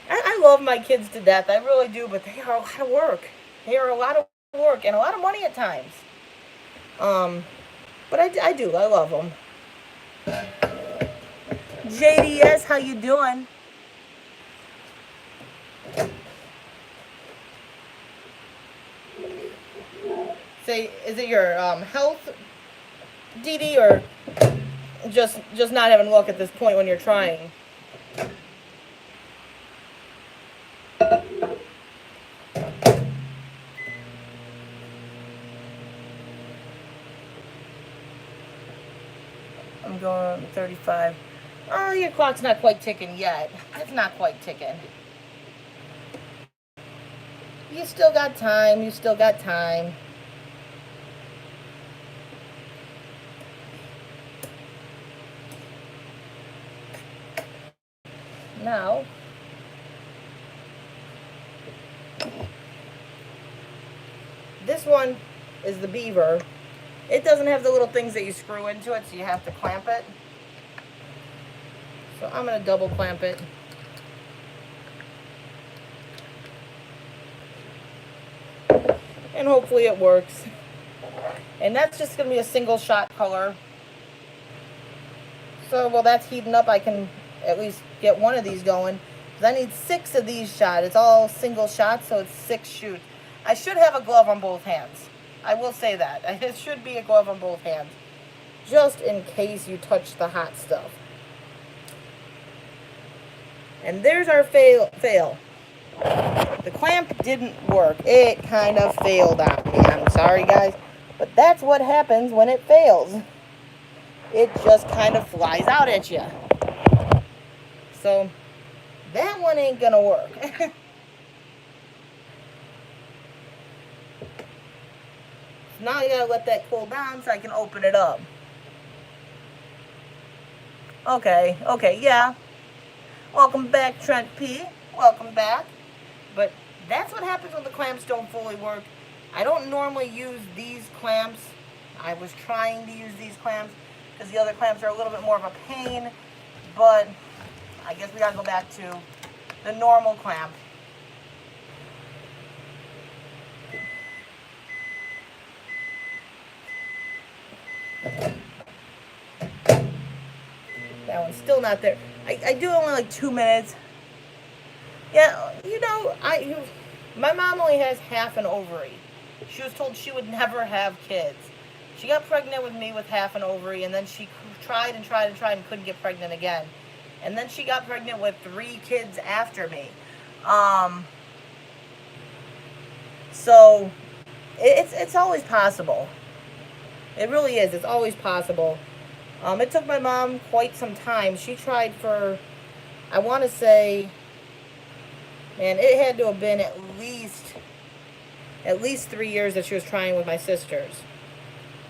I love my kids to death. I really do, but they are a lot of work. They are a lot of work and a lot of money at times. But I do. I love them. JDS, how you doing? Say, is it your health, DD, or just not having luck at this point when you're trying? I'm going 35. Oh, your clock's not quite ticking yet. It's not quite ticking. You still got time. You still got time. Now, this one is the beaver. It doesn't have the little things that you screw into it, so you have to clamp it. So I'm going to double clamp it. And hopefully it works. And that's just going to be a single shot color. So while that's heating up, I can at least get one of these going. Because I need 6 of these shot. It's all single shots, so it's 6 shoots. I should have a glove on both hands. I will say that. It should be a glove on both hands. Just in case you touch the hot stuff. And there's our fail. The clamp didn't work. It kind of failed on me. I'm sorry, guys. But that's what happens when it fails. It just kind of flies out at you. So that one ain't gonna work. Now I gotta let that cool down so I can open it up. Okay, yeah. Welcome back, Trent P. Welcome back. But that's what happens when the clamps don't fully work. I don't normally use these clamps. I was trying to use these clamps because the other clamps are a little bit more of a pain. But I guess we gotta go back to the normal clamp. That one's still not there. I do only like 2 minutes. Yeah, you know, my mom only has half an ovary. She was told she would never have kids. She got pregnant with me with half an ovary, and then she tried and couldn't get pregnant again. And then she got pregnant with 3 kids after me. So it's always possible. It really is. It's always possible. It took my mom quite some time. She tried for, I want to say, man, it had to have been at least 3 years that she was trying with my sisters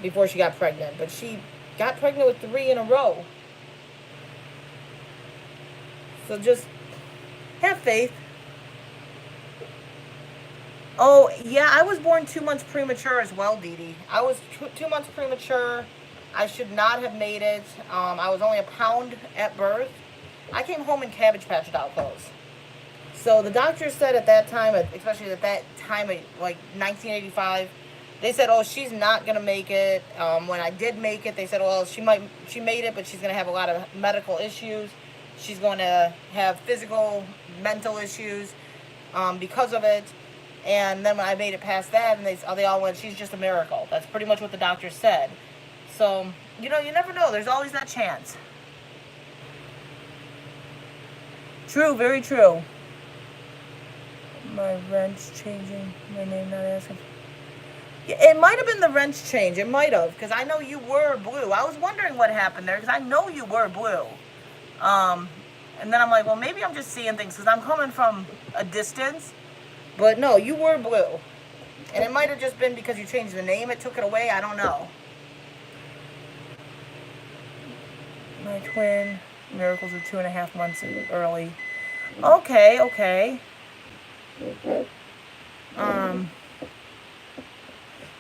before she got pregnant. But she got pregnant with 3 in a row. So just have faith. Oh, yeah, I was born 2 months premature as well, Dee Dee. I was 2 months premature. I should not have made it. I was only a pound at birth. I came home in Cabbage Patch Doll clothes. So the doctor said at that time, especially at that time, like 1985, they said, oh, she's not going to make it. When I did make it, they said, well, she made it, but she's going to have a lot of medical issues. She's going to have physical, mental issues because of it. And then when I made it past that, and they all went, she's just a miracle. That's pretty much what the doctor said. So, you know, you never know. There's always that chance. True, very true. My wrench changing. My name not asking. Yeah, it might have been the wrench change. It might have. Because I know you were blue. I was wondering what happened there. Because I know you were blue. And then I'm like, well, maybe I'm just seeing things. Because I'm coming from a distance. But no, you were blue. And it might have just been because you changed the name. It took it away. I don't know. My twin, miracles are 2.5 months early. Okay.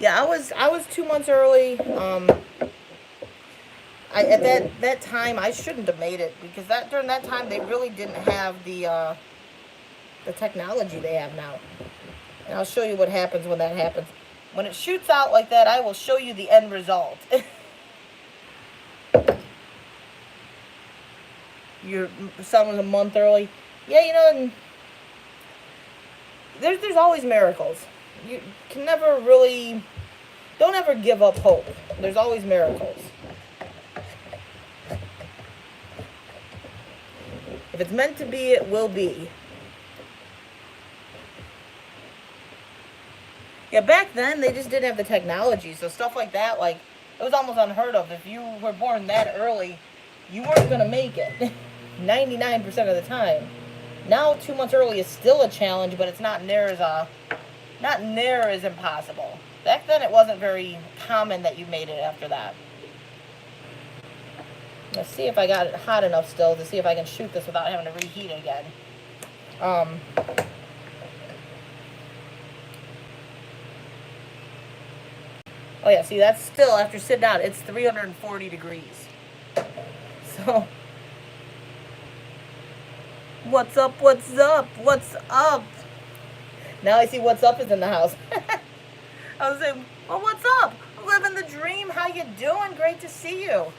Yeah, I was 2 months early. At that time I shouldn't have made it because during that time they really didn't have the technology they have now. And I'll show you what happens when that happens. When it shoots out like that, I will show you the end result. Your son was a month early. Yeah, you know, there's always miracles. You can never really, don't ever give up hope. There's always miracles. If it's meant to be, it will be. Yeah, back then, they just didn't have the technology. So stuff like that, like, it was almost unheard of. If you were born that early, you weren't going to make it. 99% of the time. Now 2 months early is still a challenge, but it's not near as impossible. Back then it wasn't very common that you made it after that. Let's see if I got it hot enough still to see if I can shoot this without having to reheat it again. Oh yeah, see, that's still, after sitting out, it's 340 degrees. So what's up? Now I see what's up is in the house. I was saying, well, what's up? Living the dream. How you doing? Great to see you.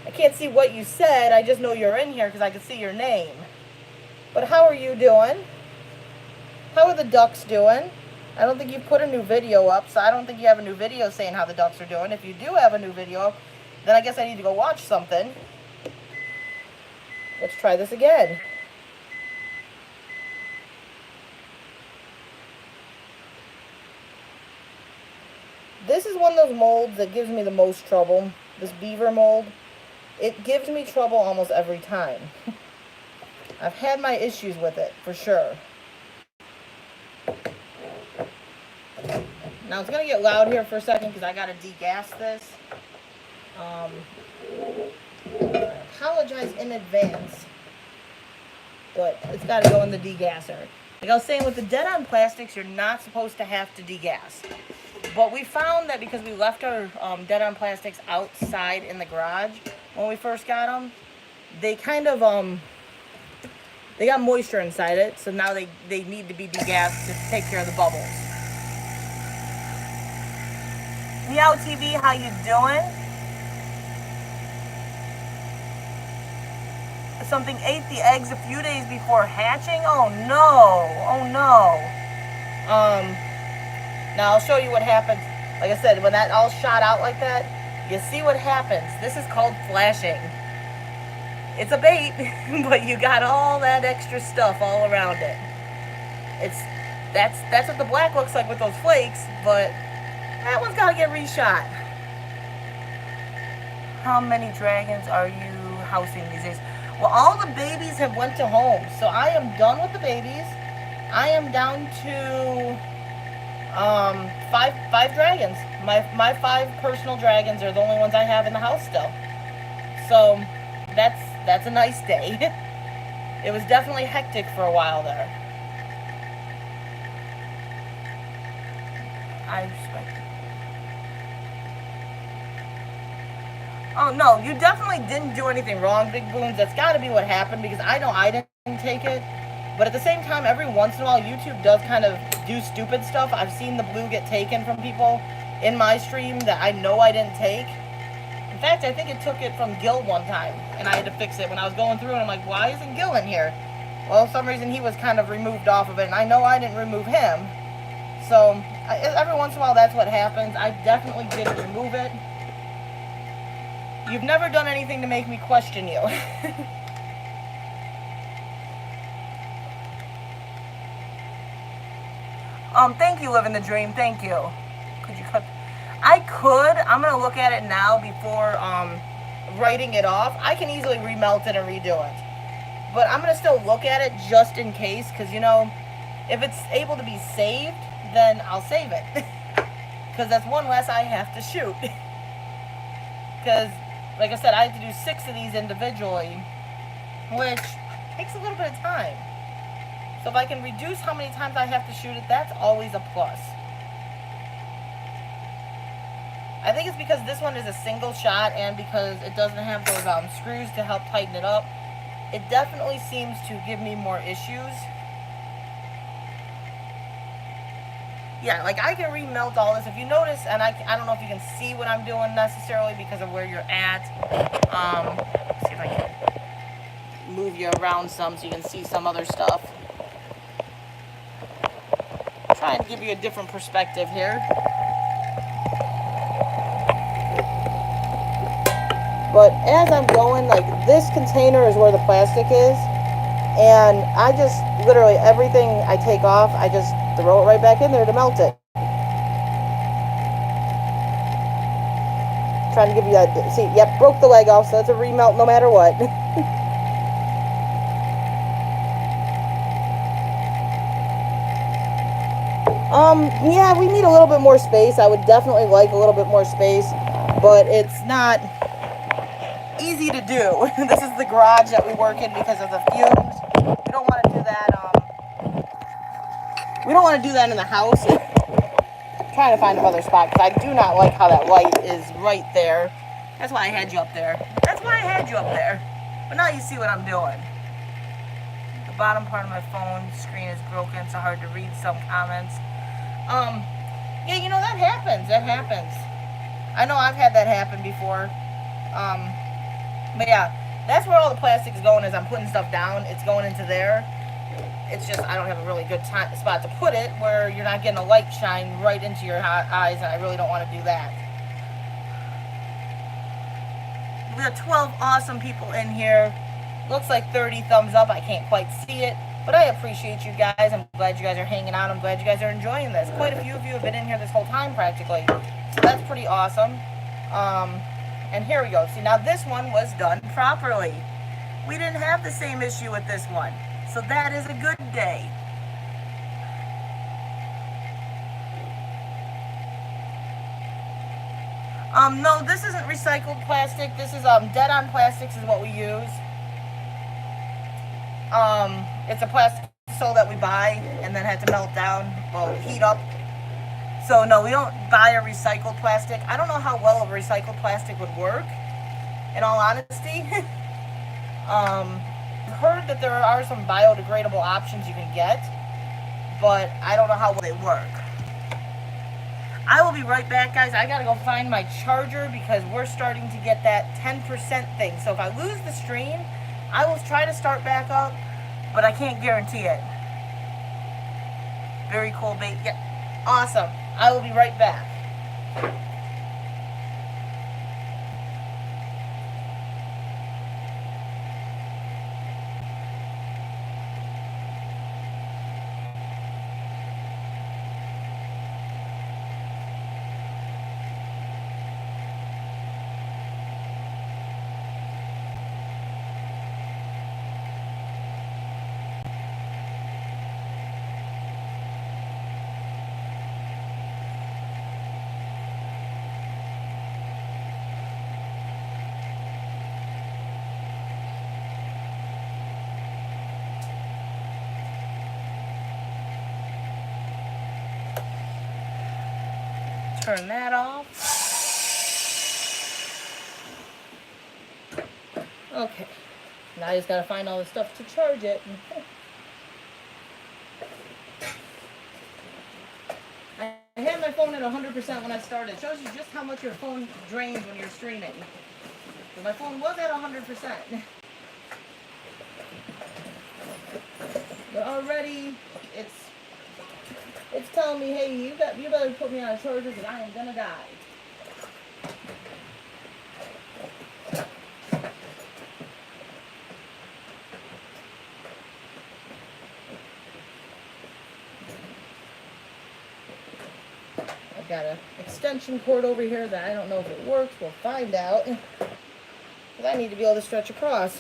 I can't see what you said. I just know you're in here because I can see your name. But how are you doing? How are the ducks doing? I don't think you've put a new video up, so I don't think you have a new video saying how the ducks are doing. If you do have a new video, then I guess I need to go watch something. Let's try this again. This is one of those molds that gives me the most trouble. This beaver mold. It gives me trouble almost every time. I've had my issues with it, for sure. Now, it's going to get loud here for a second because I got to degas this. I apologize in advance, but it's got to go in the degasser. Like I was saying, with the dead-on plastics, you're not supposed to have to degas. But we found that because we left our dead-on plastics outside in the garage when we first got them, they kind of, they got moisture inside it, so now they need to be degassed to take care of the bubbles. Meow TV, how you doing? Something ate the eggs a few days before hatching? Oh no, oh no. Now I'll show you what happens. Like I said, when that all shot out like that, you see what happens. This is called flashing. It's a bait, but you got all that extra stuff all around it. That's what the black looks like with those flakes, but that one's got to get reshot. How many dragons are you housing these days? Well, all the babies have went to home, so I am done with the babies. I am down to five dragons. My 5 personal dragons are the only ones I have in the house still. So that's a nice day. It was definitely hectic for a while there. I respect it. Oh no, you definitely didn't do anything wrong, Big Boons. That's got to be what happened, because I know I didn't take it. But at the same time, every once in a while, YouTube does kind of do stupid stuff. I've seen the blue get taken from people in my stream that I know I didn't take. In fact, I think it took it from Gil one time, and I had to fix it when I was going through, and I'm like, why isn't Gil in here? Well, for some reason, he was kind of removed off of it, and I know I didn't remove him. So, every once in a while, that's what happens. I definitely didn't remove it. You've never done anything to make me question you. Thank you, Living the Dream. Thank you. Could you cut? I could. I'm going to look at it now before writing it off. I can easily remelt it and redo it. But I'm going to still look at it just in case, because, you know, if it's able to be saved, then I'll save it. Because that's one less I have to shoot. Because, like I said, I have to do 6 of these individually, which takes a little bit of time. So if I can reduce how many times I have to shoot it, that's always a plus. I think it's because this one is a single shot, and because it doesn't have those screws to help tighten it up. It definitely seems to give me more issues. Yeah, like I can remelt all this. If you notice, and I don't know if you can see what I'm doing necessarily because of where you're at. Let's see if I can move you around some so you can see some other stuff. Try and give you a different perspective here. But as I'm going, like, this container is where the plastic is, and I just literally everything I take off, I just throw it right back in there to melt it. Trying to give you that. See, yep, broke the leg off, so that's a remelt no matter what. Yeah, we need a little bit more space. I would definitely like a little bit more space, but it's not easy to do. This is the garage that we work in because of the fumes. We don't want to do that. We don't want to do that in the house. I'm trying to find another spot because I do not like how that light is right there. That's why I had you up there. That's why I had you up there. But now you see what I'm doing. The bottom part of my phone screen is broken, so hard to read some comments. Yeah, you know, that happens. That happens. I know I've had that happen before. But yeah, that's where all the plastic is going. As I'm putting stuff down, it's going into there. It's just I don't have a really good spot to put it where you're not getting a light shine right into your eyes, and I really don't want to do that. We got 12 awesome people in here. Looks like 30 thumbs up. I can't quite see it, but I appreciate you guys. I'm glad you guys are hanging out. I'm glad you guys are enjoying this. Quite a few of you have been in here this whole time practically. So that's pretty awesome. And here we go. See, now this one was done properly. We didn't have the same issue with this one. So that is a good day. No, this isn't recycled plastic. This is dead-on plastics is what we use. It's a plastic sole that we buy and then had to melt down, well, heat up. So no, we don't buy a recycled plastic. I don't know how well a recycled plastic would work, in all honesty. I've heard that there are some biodegradable options you can get, but I don't know how well they work. I will be right back, guys. I gotta go find my charger because we're starting to get that 10% thing. So if I lose the stream, I will try to start back up, but I can't guarantee it. Very cool bait. Yeah, awesome. I will be right back. Turn that off. Okay. Now I just gotta find all the stuff to charge it. I had my phone at 100% when I started. It shows you just how much your phone drains when you're streaming. So my phone was at 100%. But already it's telling me, hey, you better put me on a charger because I am gonna die. I've got an extension cord over here that I don't know if it works. We'll find out. Because I need to be able to stretch across.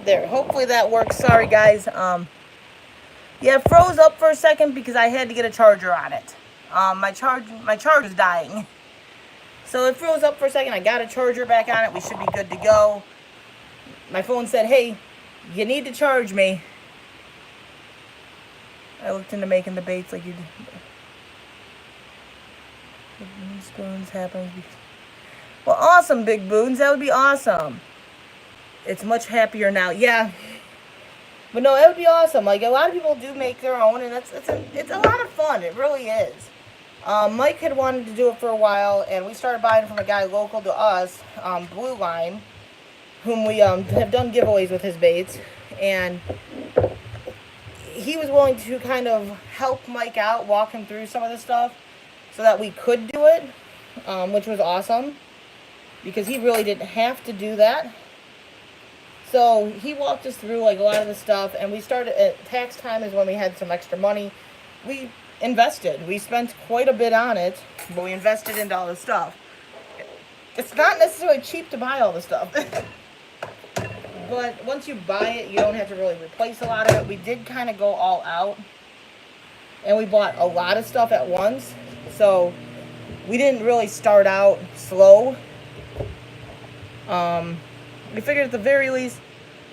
There, hopefully that works. Sorry guys. Yeah, it froze up for a second because I had to get a charger on it. My charger is dying. So it froze up for a second. I got a charger back on it. We should be good to go. My phone said, hey, you need to charge me. I looked into making the baits like you did. Spoons happens. Well, awesome, Big Boons. That would be awesome. It's much happier now. Yeah. But no, that would be awesome. Like, a lot of people do make their own, and it's a lot of fun. It really is. Mike had wanted to do it for a while, and we started buying from a guy local to us, Blue Line, whom we have done giveaways with his baits. And he was willing to kind of help Mike out, walk him through some of the stuff so that we could do it, which was awesome because he really didn't have to do that. So he walked us through like a lot of the stuff, and we started at tax time is when we had some extra money. We invested. We spent quite a bit on it, but we invested into all the stuff. It's not necessarily cheap to buy all the stuff. But once you buy it, you don't have to really replace a lot of it. We did kind of go all out, and we bought a lot of stuff at once. So we didn't really start out slow. We figured at the very least,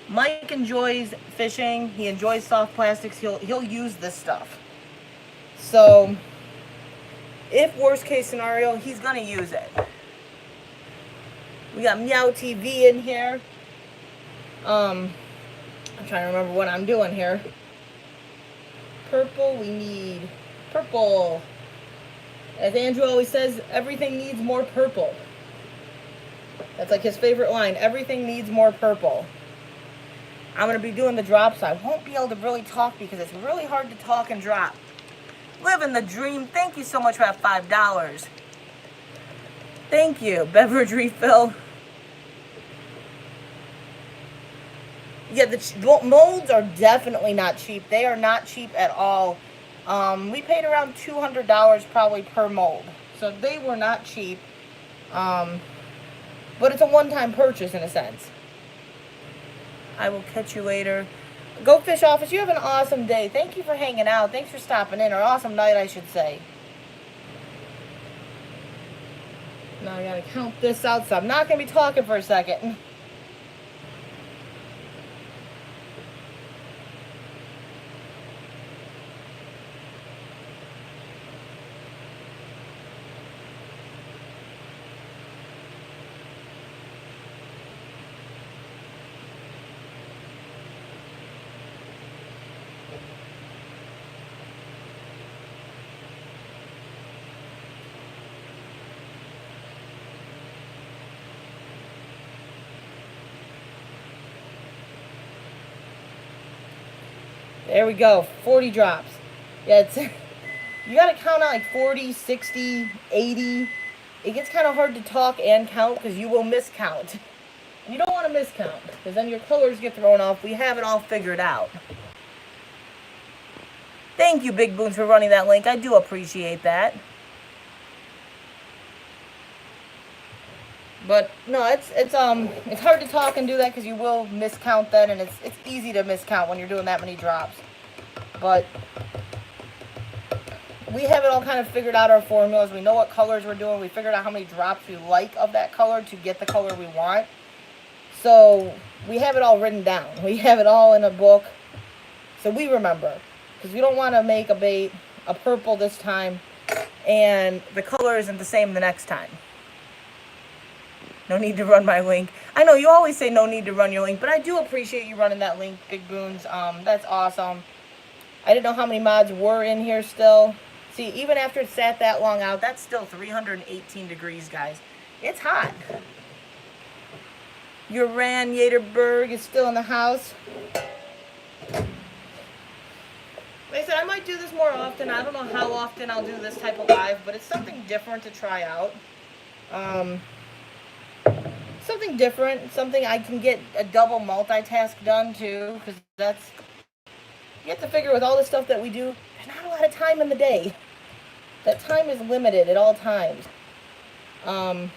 Mike enjoys fishing. He enjoys soft plastics. He'll use this stuff. So, if worst case scenario, he's gonna use it. We got Meow TV in here. I'm trying to remember what I'm doing here. Purple, we need purple. As Andrew always says, everything needs more purple. That's like his favorite line. Everything needs more purple. I'm going to be doing the drops. So I won't be able to really talk because it's really hard to talk and drop. Living the dream. Thank you so much for that $5. Thank you. Beverage refill. Yeah, the molds are definitely not cheap. They are not cheap at all. We paid around $200 probably per mold. So they were not cheap. But it's a one-time purchase in a sense. I will catch you later. Go Fish Office, you have an awesome day. Thank you for hanging out. Thanks for stopping in. Or awesome night, I should say. Now I gotta count this out, so I'm not gonna be talking for a second. There we go, 40 drops. Yeah, it's, you gotta count out like 40, 60, 80. It gets kind of hard to talk and count because you will miscount. You don't want to miscount because then your colors get thrown off. We have it all figured out. Thank you, Big Boons, for running that link. I do appreciate that. But no, it's hard to talk and do that because you will miscount that, and it's easy to miscount when you're doing that many drops. But we have it all kind of figured out, our formulas. We know what colors we're doing. We figured out how many drops we like of that color to get the color we want. So we have it all written down. We have it all in a book. So we remember. Because we don't want to make a bait a purple this time and the color isn't the same the next time. No need to run my link. I know you always say no need to run your link, but I do appreciate you running that link, Big Boons. That's awesome. I didn't know how many mods were in here still. See, even after it sat that long out, that's still 318 degrees, guys. It's hot. Your Ran Yaterberg is still in the house. Like I said, I might do this more often. I don't know how often I'll do this type of live, but it's something different to try out. Something different, something I can get a double multitask done too, because that's, you have to figure with all the stuff that we do, there's not a lot of time in the day. That time is limited at all times. So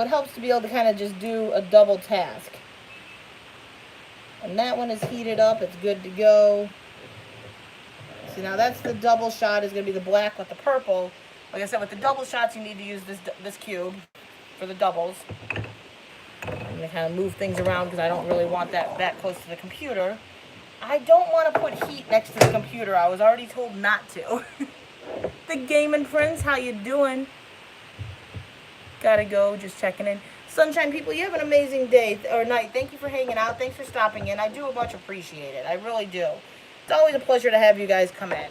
it helps to be able to kind of just do a double task. And that one is heated up, it's good to go. See, now that's the double shot, is going to be the black with the purple. Like I said, with the double shots, you need to use this cube for the doubles. I'm going to kind of move things around because I don't really want that close to the computer. I don't want to put heat next to the computer. I was already told not to. The Gaming Prince, how you doing? Gotta go, just checking in. Sunshine people, you have an amazing day or night. Thank you for hanging out. Thanks for stopping in. I do much appreciate it. I really do. It's always a pleasure to have you guys come in.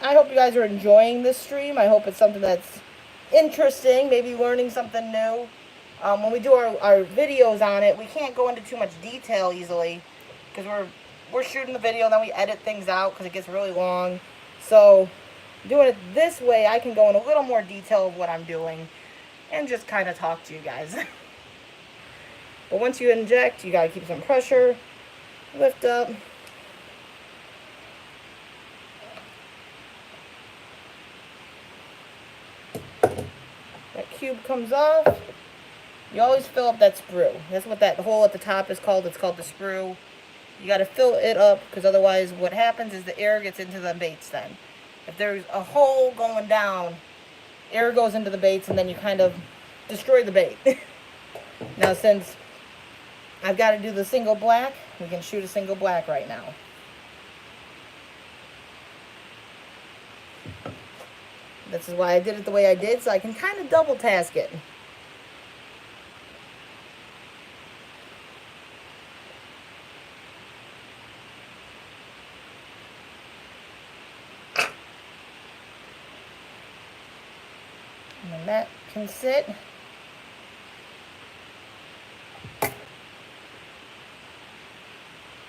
I hope you guys are enjoying this stream. I hope it's something that's interesting, maybe learning something new. When we do our videos on it, we can't go into too much detail easily because we're shooting the video and then we edit things out because it gets really long. So doing it this way, I can go in a little more detail of what I'm doing and just kind of talk to you guys. But once you inject, you got to keep some pressure, lift up. That cube comes off. You always fill up that sprue. That's what that hole at the top is called. It's called the sprue. You got to fill it up because otherwise what happens is the air gets into the baits then. If there's a hole going down, air goes into the baits and then you kind of destroy the bait. Now since I've got to do the single black, we can shoot a single black right now. This is why I did it the way I did, so I can kind of double task it. And then that can sit.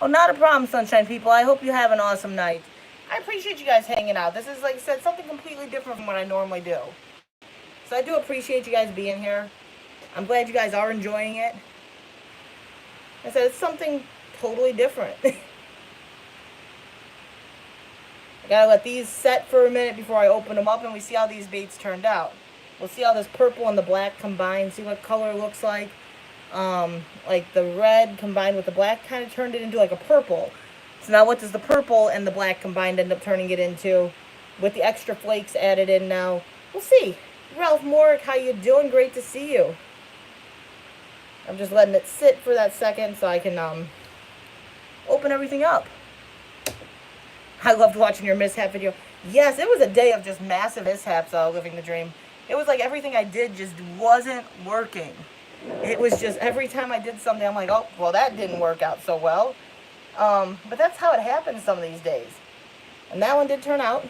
Oh, not a problem, Sunshine people. I hope you have an awesome night. I appreciate you guys hanging out. This is, like I said, something completely different from what I normally do. So I do appreciate you guys being here. I'm glad you guys are enjoying it. I said it's something totally different. I gotta let these set for a minute before I open them up and we see how these baits turned out. We'll see how this purple and the black combine, see what color it looks like. Like the red combined with the black kind of turned it into like a purple. So now what does the purple and the black combined end up turning it into with the extra flakes added in now? We'll see. Ralph Morick, how you doing? Great to see you. I'm just letting it sit for that second so I can open everything up. I loved watching your mishap video. Yes, it was a day of just massive mishaps, living the dream. It was like everything I did just wasn't working. It was just every time I did something, I'm like, oh, well, that didn't work out so well. But that's how it happens some of these days. And that one did turn out.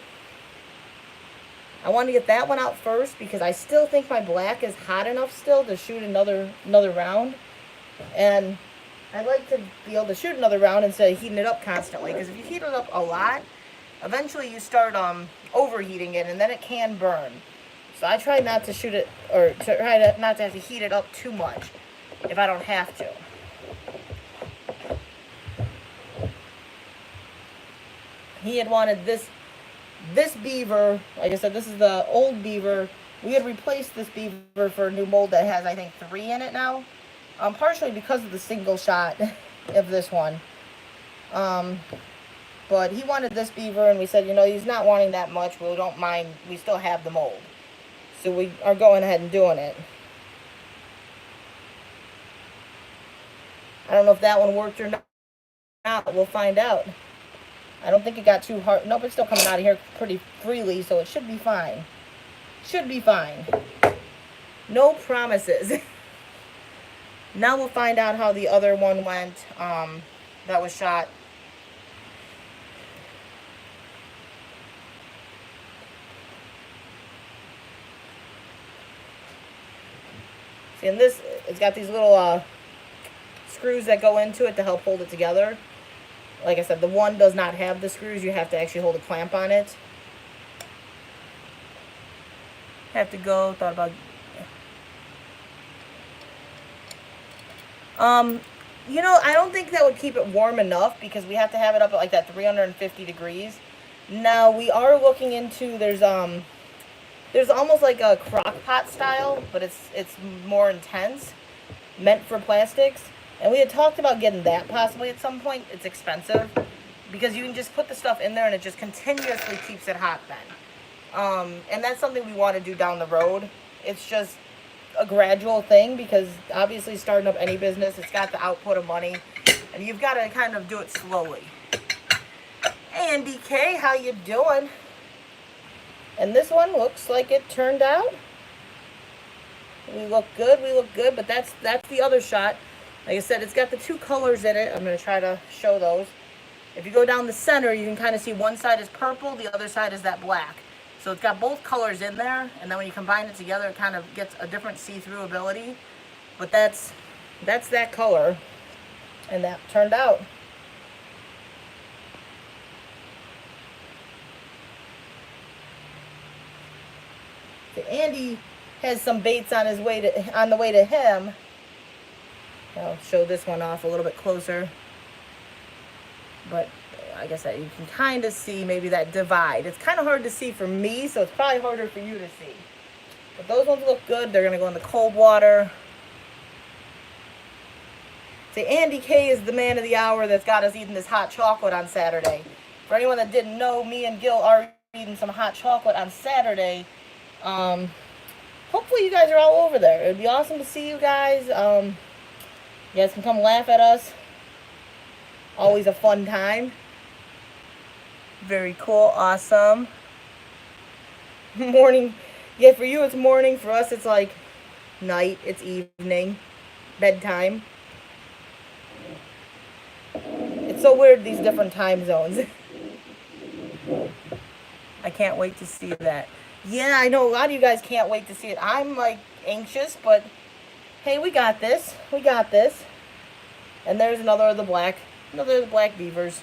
I want to get that one out first because I still think my black is hot enough still to shoot another round. And I like to be able to shoot another round instead of heating it up constantly. Because if you heat it up a lot, eventually you start overheating it and then it can burn. So I try not to shoot it, or try not to have to heat it up too much if I don't have to. He had wanted this beaver. Like I said, this is the old beaver. We had replaced this beaver for a new mold that has, I think, 3 in it now. Partially because of the single shot of this one. But he wanted this beaver, and we said, you know, he's not wanting that much. We don't mind. We still have the mold. So we are going ahead and doing it. I don't know if that one worked or not. We'll find out. I don't think it got too hard. Nope, it's still coming out of here pretty freely, so it should be fine. Should be fine. No promises. Now we'll find out how the other one went that was shot. See, and this, it's got these little screws that go into it to help hold it together. Like I said, the one does not have the screws. You have to actually hold a clamp on it. Have to go, thought about... you know, I don't think that would keep it warm enough because we have to have it up at like that 350 degrees. Now, we are looking into, there's almost like a crock pot style, but it's more intense, meant for plastics. And we had talked about getting that possibly at some point. It's expensive because you can just put the stuff in there and it just continuously keeps it hot then. And that's something we want to do down the road. It's just a gradual thing because obviously starting up any business, it's got the output of money and you've got to kind of do it slowly. Hey, Andy K, how you doing? And this one looks like it turned out. We look good, but that's the other shot. Like I said, it's got the 2 colors in it. I'm going to try to show those. If you go down the center, you can kind of see one side is purple, the other side is that black. So it's got both colors in there, and then when you combine it together, it kind of gets a different see-through ability. But that's that color, and that turned out. Andy has some baits on the way to him. I'll show this one off a little bit closer. But like I said, you can kind of see maybe that divide. It's kind of hard to see for me, so it's probably harder for you to see. But those ones look good. They're going to go in the cold water. See, Andy K is the man of the hour that's got us eating this hot chocolate on Saturday. For anyone that didn't know, me and Gil are eating some hot chocolate on Saturday. Hopefully you guys are all over there. It would be awesome to see you guys. You guys can come laugh at us. Always a fun time. Very cool. Awesome. Morning. Yeah, for you it's morning. For us it's like night. It's evening. Bedtime. It's so weird, these different time zones. I can't wait to see that. Yeah, I know a lot of you guys can't wait to see it. I'm like anxious, but hey, we got this. We got this. And there's another of the black beavers.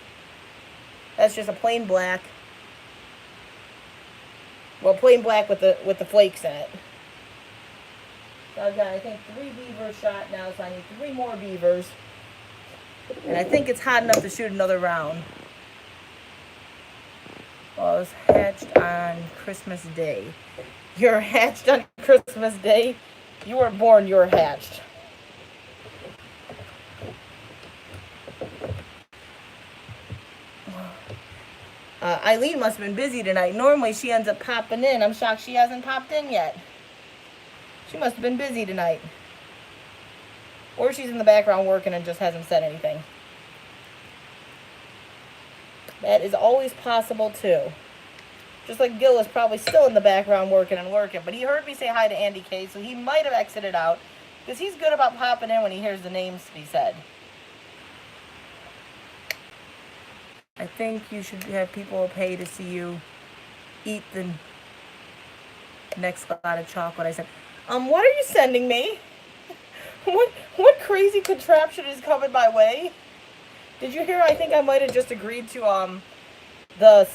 That's just a plain black. Well, plain black with the flakes in it. So I've got, I think, 3 beavers shot now, so I need 3 more beavers. And I think it's hot enough to shoot another round. Well, I was hatched on Christmas Day. You're hatched on Christmas Day? You weren't born, you were hatched. Eileen must have been busy tonight. Normally she ends up popping in. I'm shocked she hasn't popped in yet. She must have been busy tonight. Or she's in the background working and just hasn't said anything. That is always possible too. Just like Gil is probably still in the background working. But he heard me say hi to Andy K, so he might have exited out. Because he's good about popping in when he hears the names be said. I think you should have people pay to see you eat the next lot of chocolate. I said, what are you sending me? What crazy contraption is coming my way? Did you hear? I think I might have just agreed to the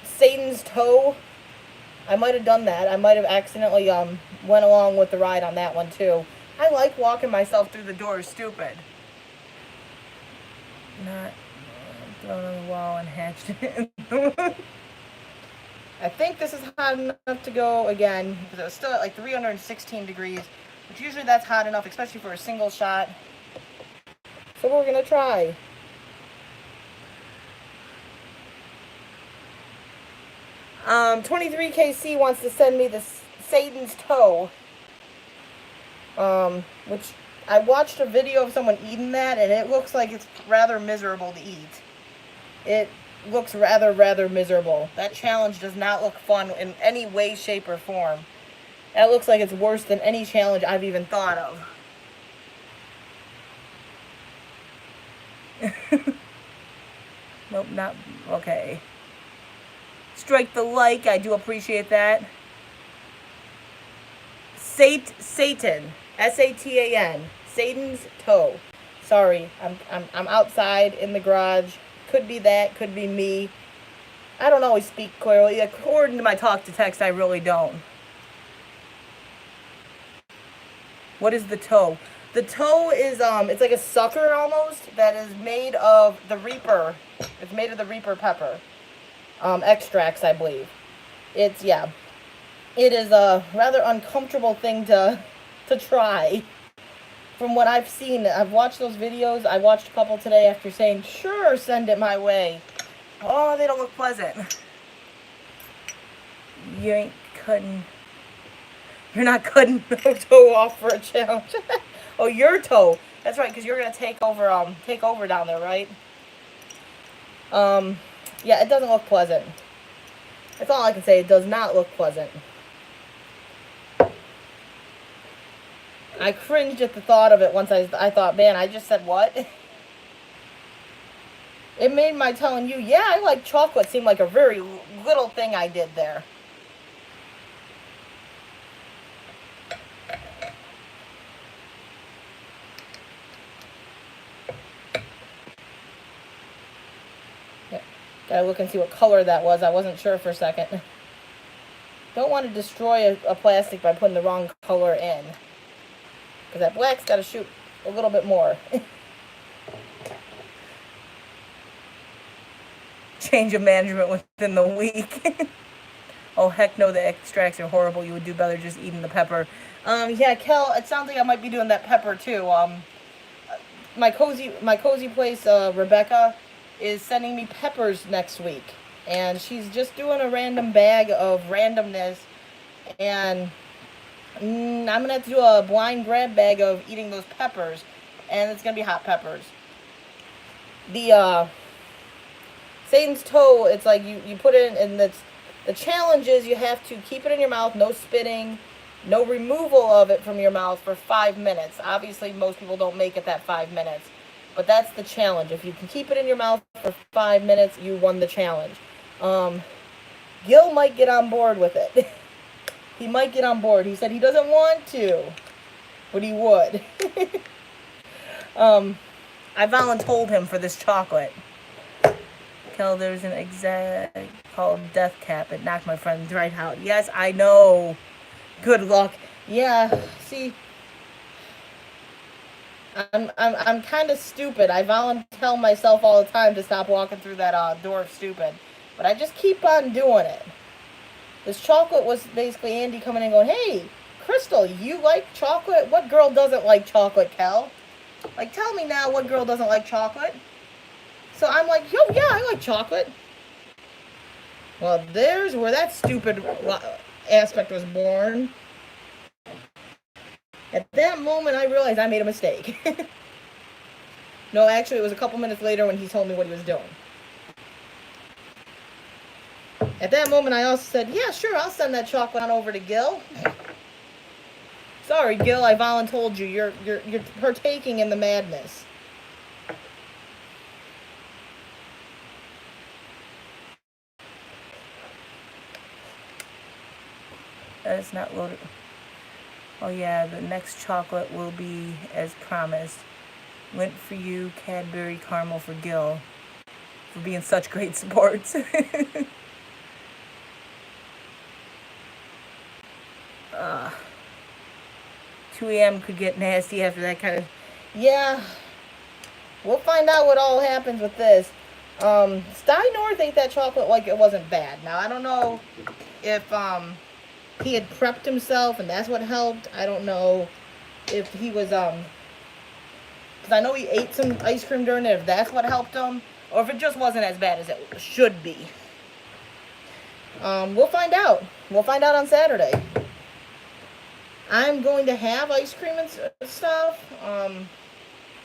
Satan's toe. I might have done that. I might have accidentally went along with the ride on that one too. I like walking myself through the door. Stupid. Not thrown on the wall and hatched it. I think this is hot enough to go again because it was still at like 316 degrees, which usually that's hot enough, especially for a single shot. So we're gonna try. Um, 23KC wants to send me the Satan's toe. Which I watched a video of someone eating that, and it looks like it's rather miserable to eat. It looks rather miserable. That challenge does not look fun in any way, shape, or form. That looks like it's worse than any challenge I've even thought of. Nope, not okay. Strike the like, I do appreciate that. Satan, S-A-T-A-N, Satan's toe. Sorry, I'm outside in the garage. Could be that, could be me. I don't always speak clearly. According to my talk to text, I really don't. What is the toe? The toe is it's like a sucker almost that is made of the Reaper. It's made of the Reaper pepper. Extracts, I believe. It's, yeah. It is a rather uncomfortable thing to try. From what I've seen, I've watched those videos. I watched a couple today after saying, sure, send it my way. Oh, they don't look pleasant. You ain't cutting. You're not cutting no toe off for a challenge. Oh, your toe. That's right, because you're going to take over down there, right? Yeah, it doesn't look pleasant. That's all I can say. It does not look pleasant. I cringed at the thought of it once I thought, man, I just said what? It made my telling you, yeah, I like chocolate seem like a very little thing I did there. Gotta look and see what color that was. I wasn't sure for a second. Don't want to destroy a plastic by putting the wrong color in. Because that black's got to shoot a little bit more. Change of management within the week. Oh, heck no, the extracts are horrible. You would do better just eating the pepper. Yeah, Kel, it sounds like I might be doing that pepper too. My cozy place, Rebecca, is sending me peppers next week, and she's just doing a random bag of randomness, and I'm gonna have to do a blind grab bag of eating those peppers, and it's gonna be hot peppers. The Satan's toe, it's like you put it in, and the challenge is you have to keep it in your mouth, no spitting, no removal of it from your mouth for 5 minutes. Obviously most people don't make it that 5 minutes. But that's the challenge. If you can keep it in your mouth for 5 minutes, you won the challenge. Gil might get on board with it. He might get on board. He said he doesn't want to, but he would. I voluntold him for this chocolate. Kel, there's an exact called Death Cap. It knocked my friends right out. Yes, I know. Good luck. Yeah, see, I'm kind of stupid. I tell myself all the time to stop walking through that door of stupid, but I just keep on doing it. This chocolate was basically Andy coming in and going, "Hey, Crystal, you like chocolate? What girl doesn't like chocolate, Kel? Like, tell me now, what girl doesn't like chocolate?" So I'm like, "Yo, yeah, I like chocolate." Well, there's where that stupid aspect was born. At that moment, I realized I made a mistake. No, actually, it was a couple minutes later when he told me what he was doing. At that moment, I also said, "Yeah, sure, I'll send that chocolate on over to Gil." Sorry, Gil, I voluntold you. You're partaking in the madness. It's not loaded. Oh yeah, the next chocolate will be as promised. Went for you, Cadbury Caramel for Gil, for being such great sports. 2 a.m. could get nasty after that kind of... Yeah, we'll find out what all happens with this. North ate that chocolate like it wasn't bad. Now, I don't know if he had prepped himself and that's what helped. I don't know if he was... because I know he ate some ice cream during it, if that's what helped him, or if it just wasn't as bad as it should be. We'll find out. We'll find out on Saturday. I'm going to have ice cream and stuff,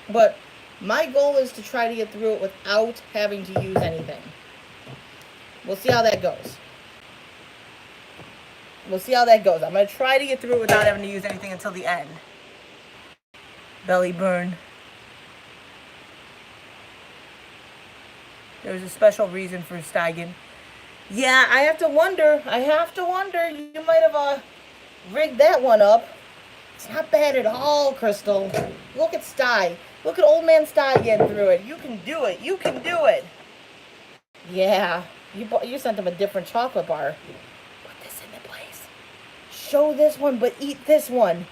but my goal is to try to get through it without having to use anything. We'll see how that goes. We'll see how that goes. I'm going to try to get through it without having to use anything until the end. Belly burn. There's a special reason for Steigen. Yeah, I have to wonder. You might have rigged that one up. It's not bad at all, Crystal. Look at Sty. Look at old man Sty getting through it. You can do it. You can do it. Yeah, you sent him a different chocolate bar. Put this in the place. Show this one, but eat this one.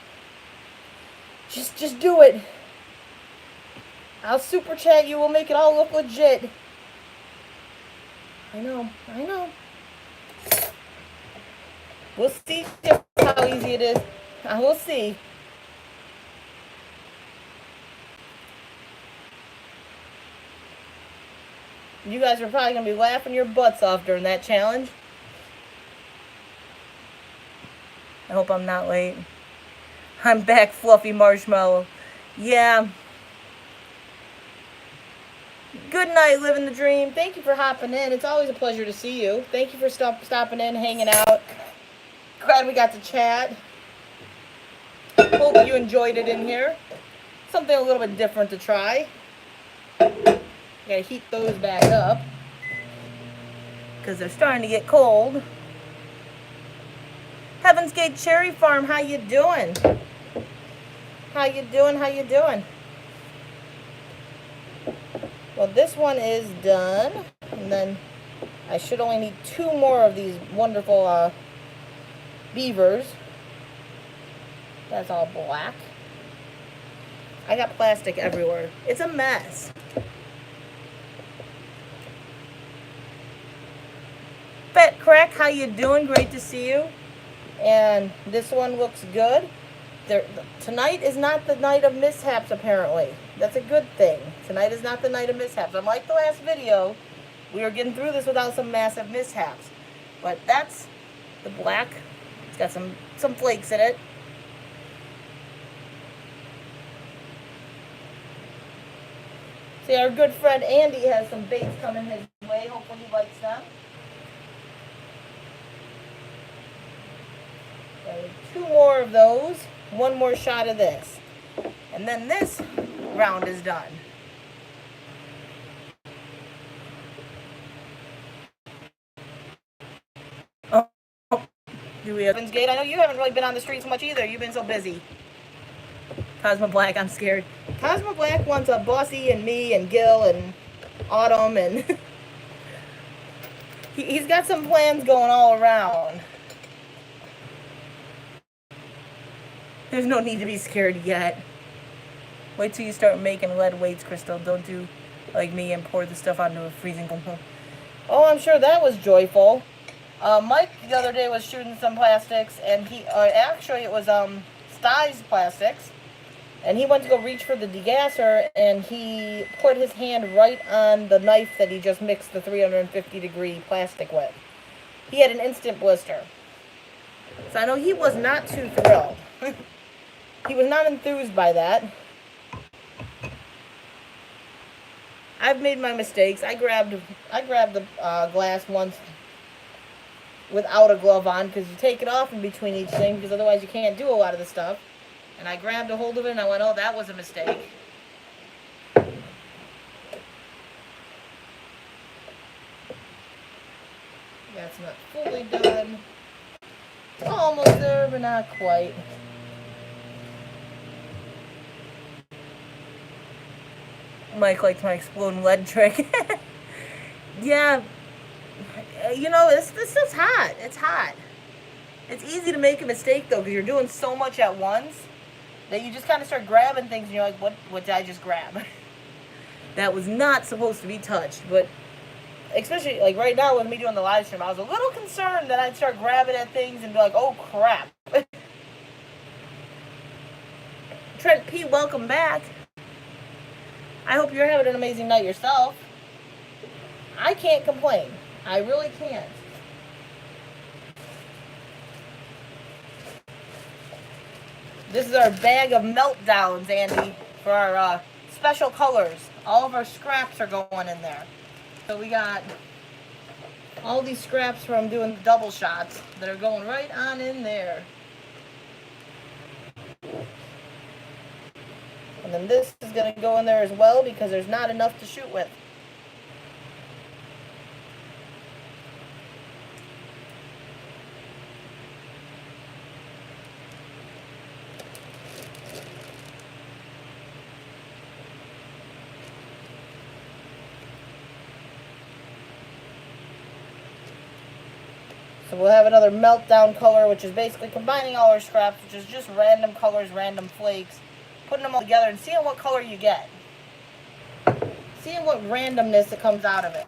Just do it. I'll super chat you. We'll make it all look legit. I know. We'll see how easy it is. We'll see. You guys are probably going to be laughing your butts off during that challenge. I hope I'm not late. I'm back, Fluffy Marshmallow. Yeah. Good night, living the dream. Thank you for hopping in. It's always a pleasure to see you. Thank you for stopping in, hanging out. Glad we got to chat. Hope you enjoyed it in here. Something a little bit different to try. Gotta heat those back up because they're starting to get cold. Heaven's Gate Cherry Farm, how you doing? How you doing? Well, this one is done, and then I should only need 2 more of these wonderful beavers. That's all black. I got plastic everywhere. It's a mess. Fat Crack, how you doing? Great to see you. And this one looks good. Tonight is not the night of mishaps, apparently. That's a good thing. Tonight is not the night of mishaps. Unlike the last video, we are getting through this without some massive mishaps. But that's the black. It's got some flakes in it. See, our good friend Andy has some baits coming his way. Hopefully he likes them. Okay, 2 more of those. 1 more shot of this. And then this round is done. Oh, Do we have Gate? I know you haven't really been on the streets much either. You've been so busy. Cosmo Black, I'm scared. Cosmo Black wants a Bossy and me and Gil and Autumn and he's got some plans going all around. There's no need to be scared yet. Wait till you start making lead weights, Crystal. Don't do like me and pour the stuff onto a freezing compound. Oh, I'm sure that was joyful. Mike the other day was shooting some plastics, and he actually it was Sty's plastics, and he went to go reach for the degasser, and he put his hand right on the knife that he just mixed the 350-degree plastic with. He had an instant blister. So I know he was not too thrilled. He was not enthused by that. I've made my mistakes. I grabbed the glass once without a glove on, because you take it off in between each thing, because otherwise you can't do a lot of the stuff. And I grabbed a hold of it and I went, oh, that was a mistake. That's not fully done. It's almost there, but not quite. Mike liked my exploding lead trick. Yeah. You know, this is hot. It's hot. It's easy to make a mistake, though, because you're doing so much at once that you just kind of start grabbing things, and you're like, what did I just grab? That was not supposed to be touched. But especially, like, right now with me doing the live stream, I was a little concerned that I'd start grabbing at things and be like, oh, crap. Trent P., welcome back. I hope you're having an amazing night yourself. I can't complain. I really can't. This is our bag of meltdowns, Andy, for our special colors. All of our scraps are going in there. So we got all these scraps from doing the double shots that are going right on in there. And then this is going to go in there as well, because there's not enough to shoot with. So we'll have another meltdown color, which is basically combining all our scraps, which is just random colors, random flakes, putting them all together and seeing what color you get. Seeing what randomness that comes out of it.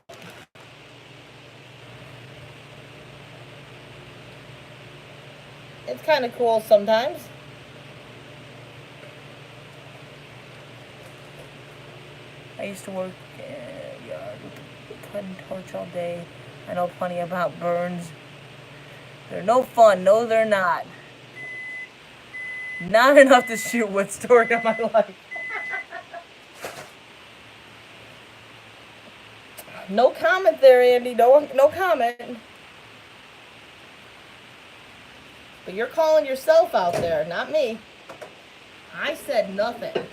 It's kind of cool sometimes. I used to work in a yard with cutting torch all day. I know plenty about burns. They're no fun. No, they're not. Not enough to shoot with. Story of my life. No comment there, Andy. No comment. But you're calling yourself out there, not me. I said nothing.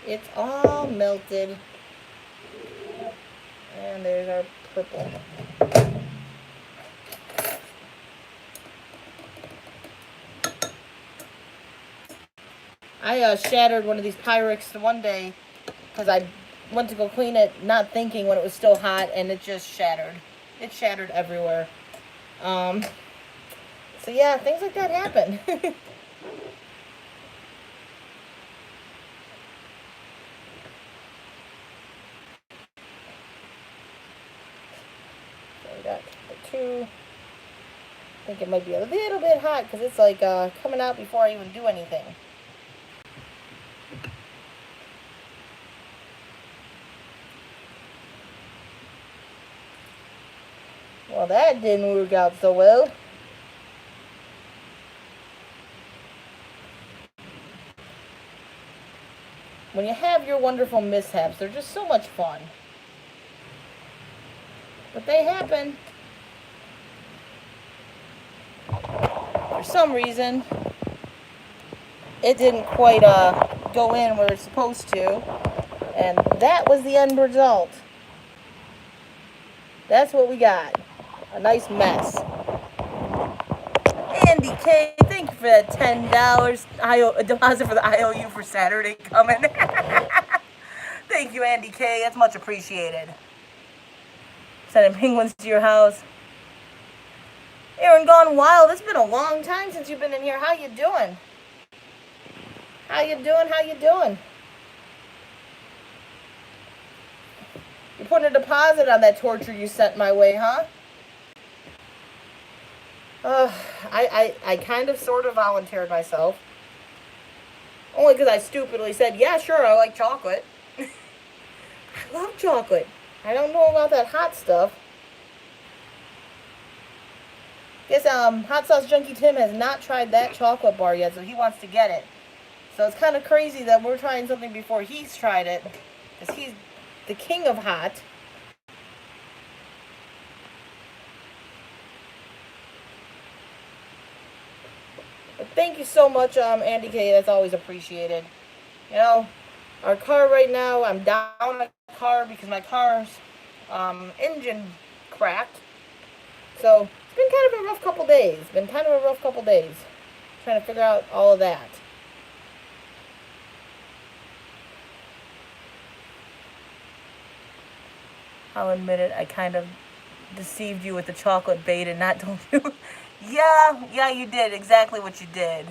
It's all melted. And there's our purple. I shattered one of these Pyrex one day because I went to go clean it, not thinking when it was still hot, and it just shattered. It shattered everywhere. So yeah, things like that happen. So we got the two. I think it might be a little bit hot because it's like coming out before I even do anything. Well, that didn't work out so well. When you have your wonderful mishaps, they're just so much fun. But they happen. For some reason, it didn't quite go in where it's supposed to. And that was the end result. That's what we got. A nice mess. K, thank you for that $10 deposit for the IOU for Saturday coming. Thank you, Andy K. That's much appreciated. Sending penguins to your house. Aaron Gone Wild, it's been a long time since you've been in here. How you doing? How you doing? How you doing? You're putting a deposit on that torture you sent my way, huh? I kind of sort of volunteered myself. Only because I stupidly said, yeah, sure, I like chocolate. I love chocolate. I don't know about that hot stuff. Guess Hot Sauce Junkie Tim has not tried that chocolate bar yet, so he wants to get it. So it's kind of crazy that we're trying something before he's tried it, because he's the king of hot. But thank you so much, Andy K. That's always appreciated. You know, our car right now, I'm down a car because my car's engine cracked. So it's been kind of a rough couple days. Trying to figure out all of that. I'll admit it, I kind of deceived you with the chocolate bait and not told you. Yeah, you did exactly what you did.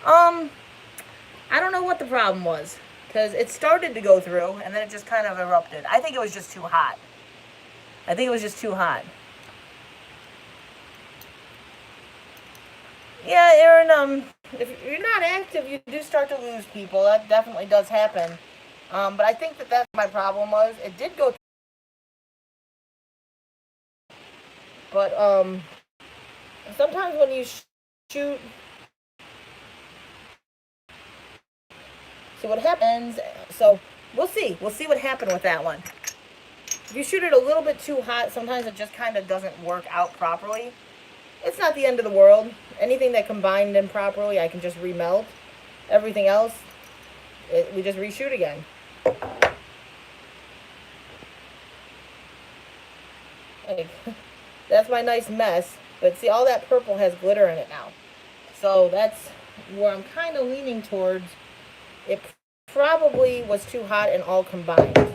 I don't know what the problem was, because it started to go through and then it just kind of erupted. I think it was just too hot. Yeah, Aaron, if you're not active, you do start to lose people. That definitely does happen. But I think that's my problem was. It did go through. But, sometimes when you shoot, see what happens. So, we'll see. We'll see what happened with that one. If you shoot it a little bit too hot, sometimes it just kind of doesn't work out properly. It's not the end of the world. Anything that combined improperly, I can just remelt. Everything else, we just reshoot again. Like, that's my nice mess. But see, all that purple has glitter in it now. So that's where I'm kind of leaning towards. It probably was too hot and all combined.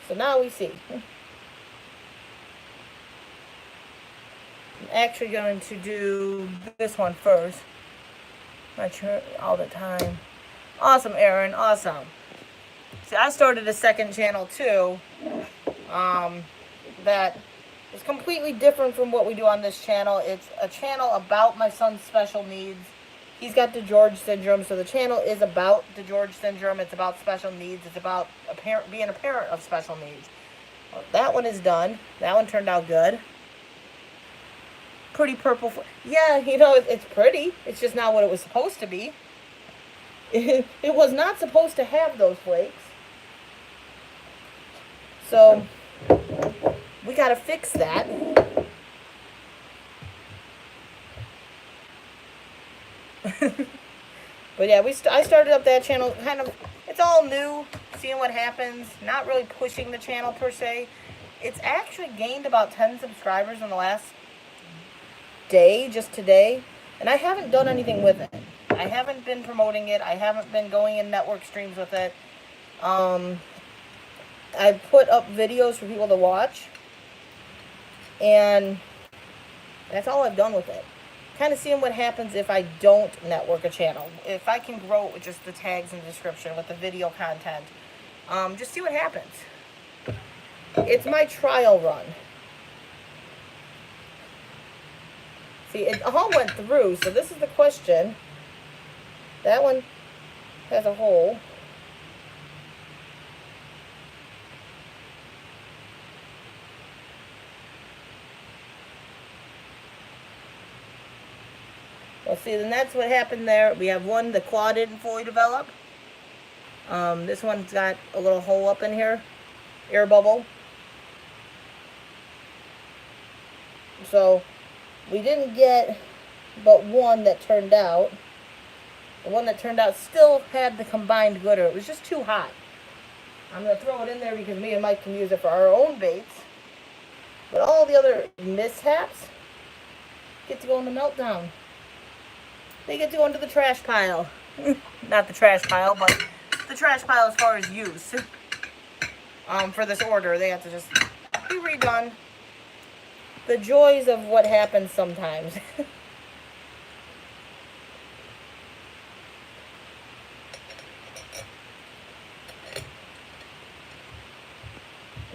So now we see. I'm actually going to do this one first. Not sure all the time. Awesome, Aaron. Awesome. See, I started a second channel too. That is completely different from what we do on this channel. It's a channel about my son's special needs. He's got DeGeorge syndrome, so the channel is about DeGeorge syndrome. It's about special needs. It's about being a parent of special needs. Well, that one is done. That one turned out good. Pretty purple. Yeah, you know, it's pretty. It's just not what it was supposed to be. It was not supposed to have those flakes. So we got to fix that. But yeah, I started up that channel kind of, it's all new, seeing what happens, not really pushing the channel per se. It's actually gained about 10 subscribers in the last day, just today, and I haven't done anything with it. I haven't been promoting it. I haven't been going in network streams with it. I put up videos for people to watch, and that's all I've done with it. Kind of seeing what happens if I don't network a channel. If I can grow it with just the tags and description, with the video content. Just see what happens. It's my trial run. See, it all went through, so this is the question. That one has a hole. Well, see, then that's what happened there. We have one, the claw didn't fully develop. This one's got a little hole up in here. Air bubble. So, we didn't get but one that turned out. The one that turned out still had the combined glitter. It was just too hot. I'm going to throw it in there because me and Mike can use it for our own baits. But all the other mishaps, get to go in the meltdown. They get to go into the trash pile. Not the trash pile, but the trash pile as far as use. For this order, they have to just be redone. The joys of what happens sometimes.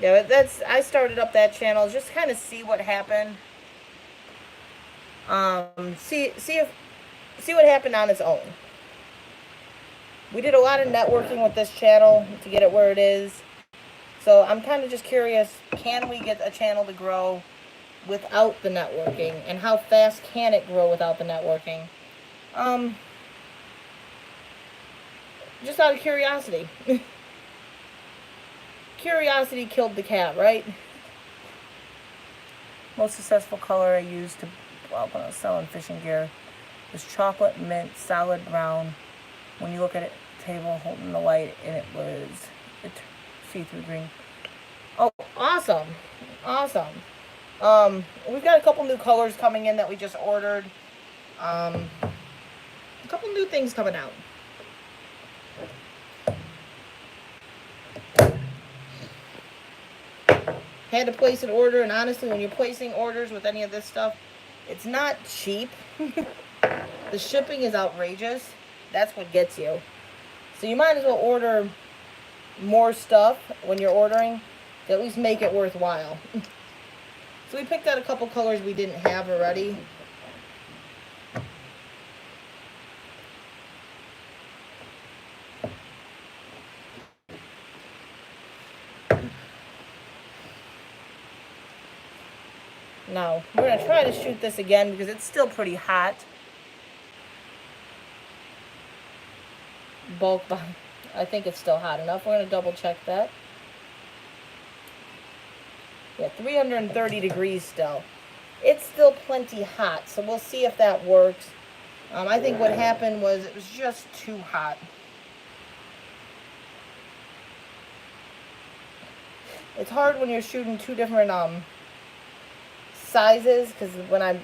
Yeah, I started up that channel just kind of see what happened. See what happened on its own. We did a lot of networking with this channel to get it where it is. So I'm kind of just curious, can we get a channel to grow without the networking? And how fast can it grow without the networking? Just out of curiosity. Curiosity killed the cat, right? Most successful color I used when I was selling fishing gear was chocolate mint solid brown. When you look at it, table holding the light, and it was see-through green. Oh, awesome, awesome. We've got a couple new colors coming in that we just ordered. A couple new things coming out. Had to place an order, and honestly, when you're placing orders with any of this stuff, it's not cheap. The shipping is outrageous. That's what gets you. So you might as well order more stuff when you're ordering to at least make it worthwhile. So we picked out a couple colors we didn't have already. Now, we're going to try to shoot this again because it's still pretty hot. Bulk, I think it's still hot enough. We're going to double check that. Yeah, 330 degrees still. It's still plenty hot, so we'll see if that works. I think what happened was it was just too hot. It's hard when you're shooting two different sizes, because when I'm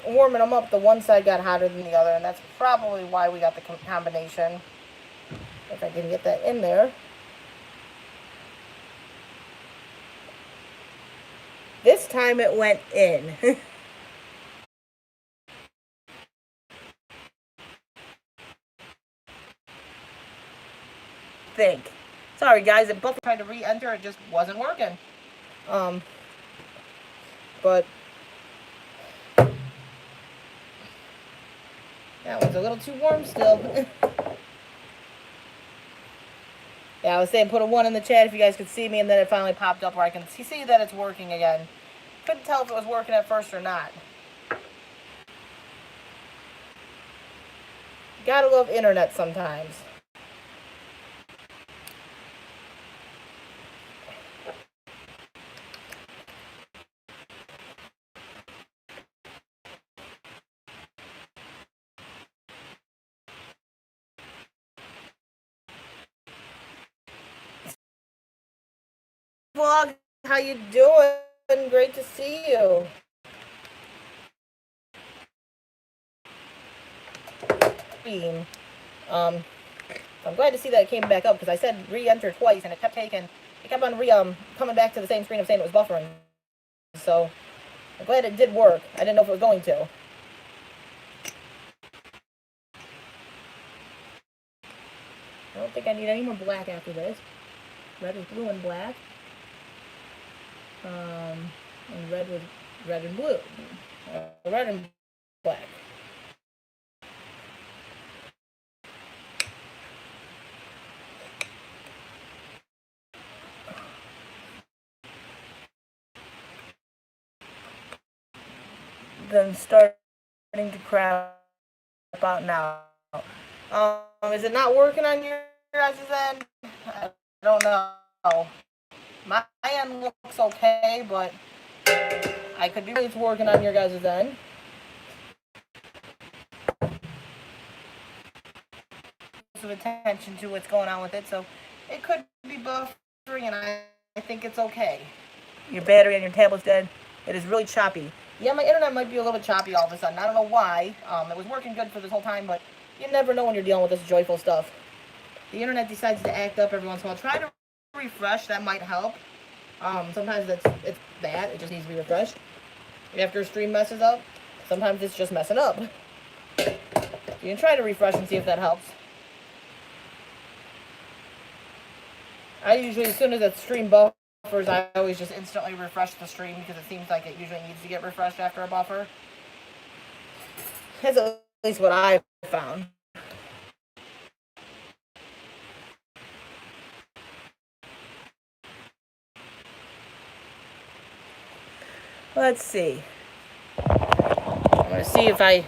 warming them up, the one side got hotter than the other, and that's probably why we got the combination. If I can get that in there. This time it went in. Think. Sorry guys, it both tried to re-enter, it just wasn't working. But that one's a little too warm still. Yeah, I was saying put a 1 in the chat if you guys could see me, and then it finally popped up where I can see that it's working again. Couldn't tell if it was working at first or not. Gotta love internet sometimes. Vlog, how you doing? Great to see you. I'm glad to see that it came back up, because I said re-enter twice and it kept on coming back to the same screen of saying it was buffering. So I'm glad it did work. I didn't know if it was going to. I don't think I need any more black after this. Red with blue and black. And red with red and blue. Red and black. Then starting to crap out now. Is it not working on your guys' end? I don't know. My end looks okay, but I could be it's working on your guys' end. Some attention to what's going on with it, so it could be buffering, and I think it's okay. Your battery on your tablet's dead. It is really choppy. Yeah, my internet might be a little bit choppy all of a sudden. I don't know why. It was working good for this whole time, but you never know when you're dealing with this joyful stuff. The internet decides to act up every once in a while. Try to refresh. That might help. Sometimes it's bad. It just needs to be refreshed. After a stream messes up, sometimes it's just messing up. You can try to refresh and see if that helps. I usually, as soon as that stream buffers, I always just instantly refresh the stream because it seems like it usually needs to get refreshed after a buffer. That's at least what I've found. Let's see. I'm going to see if I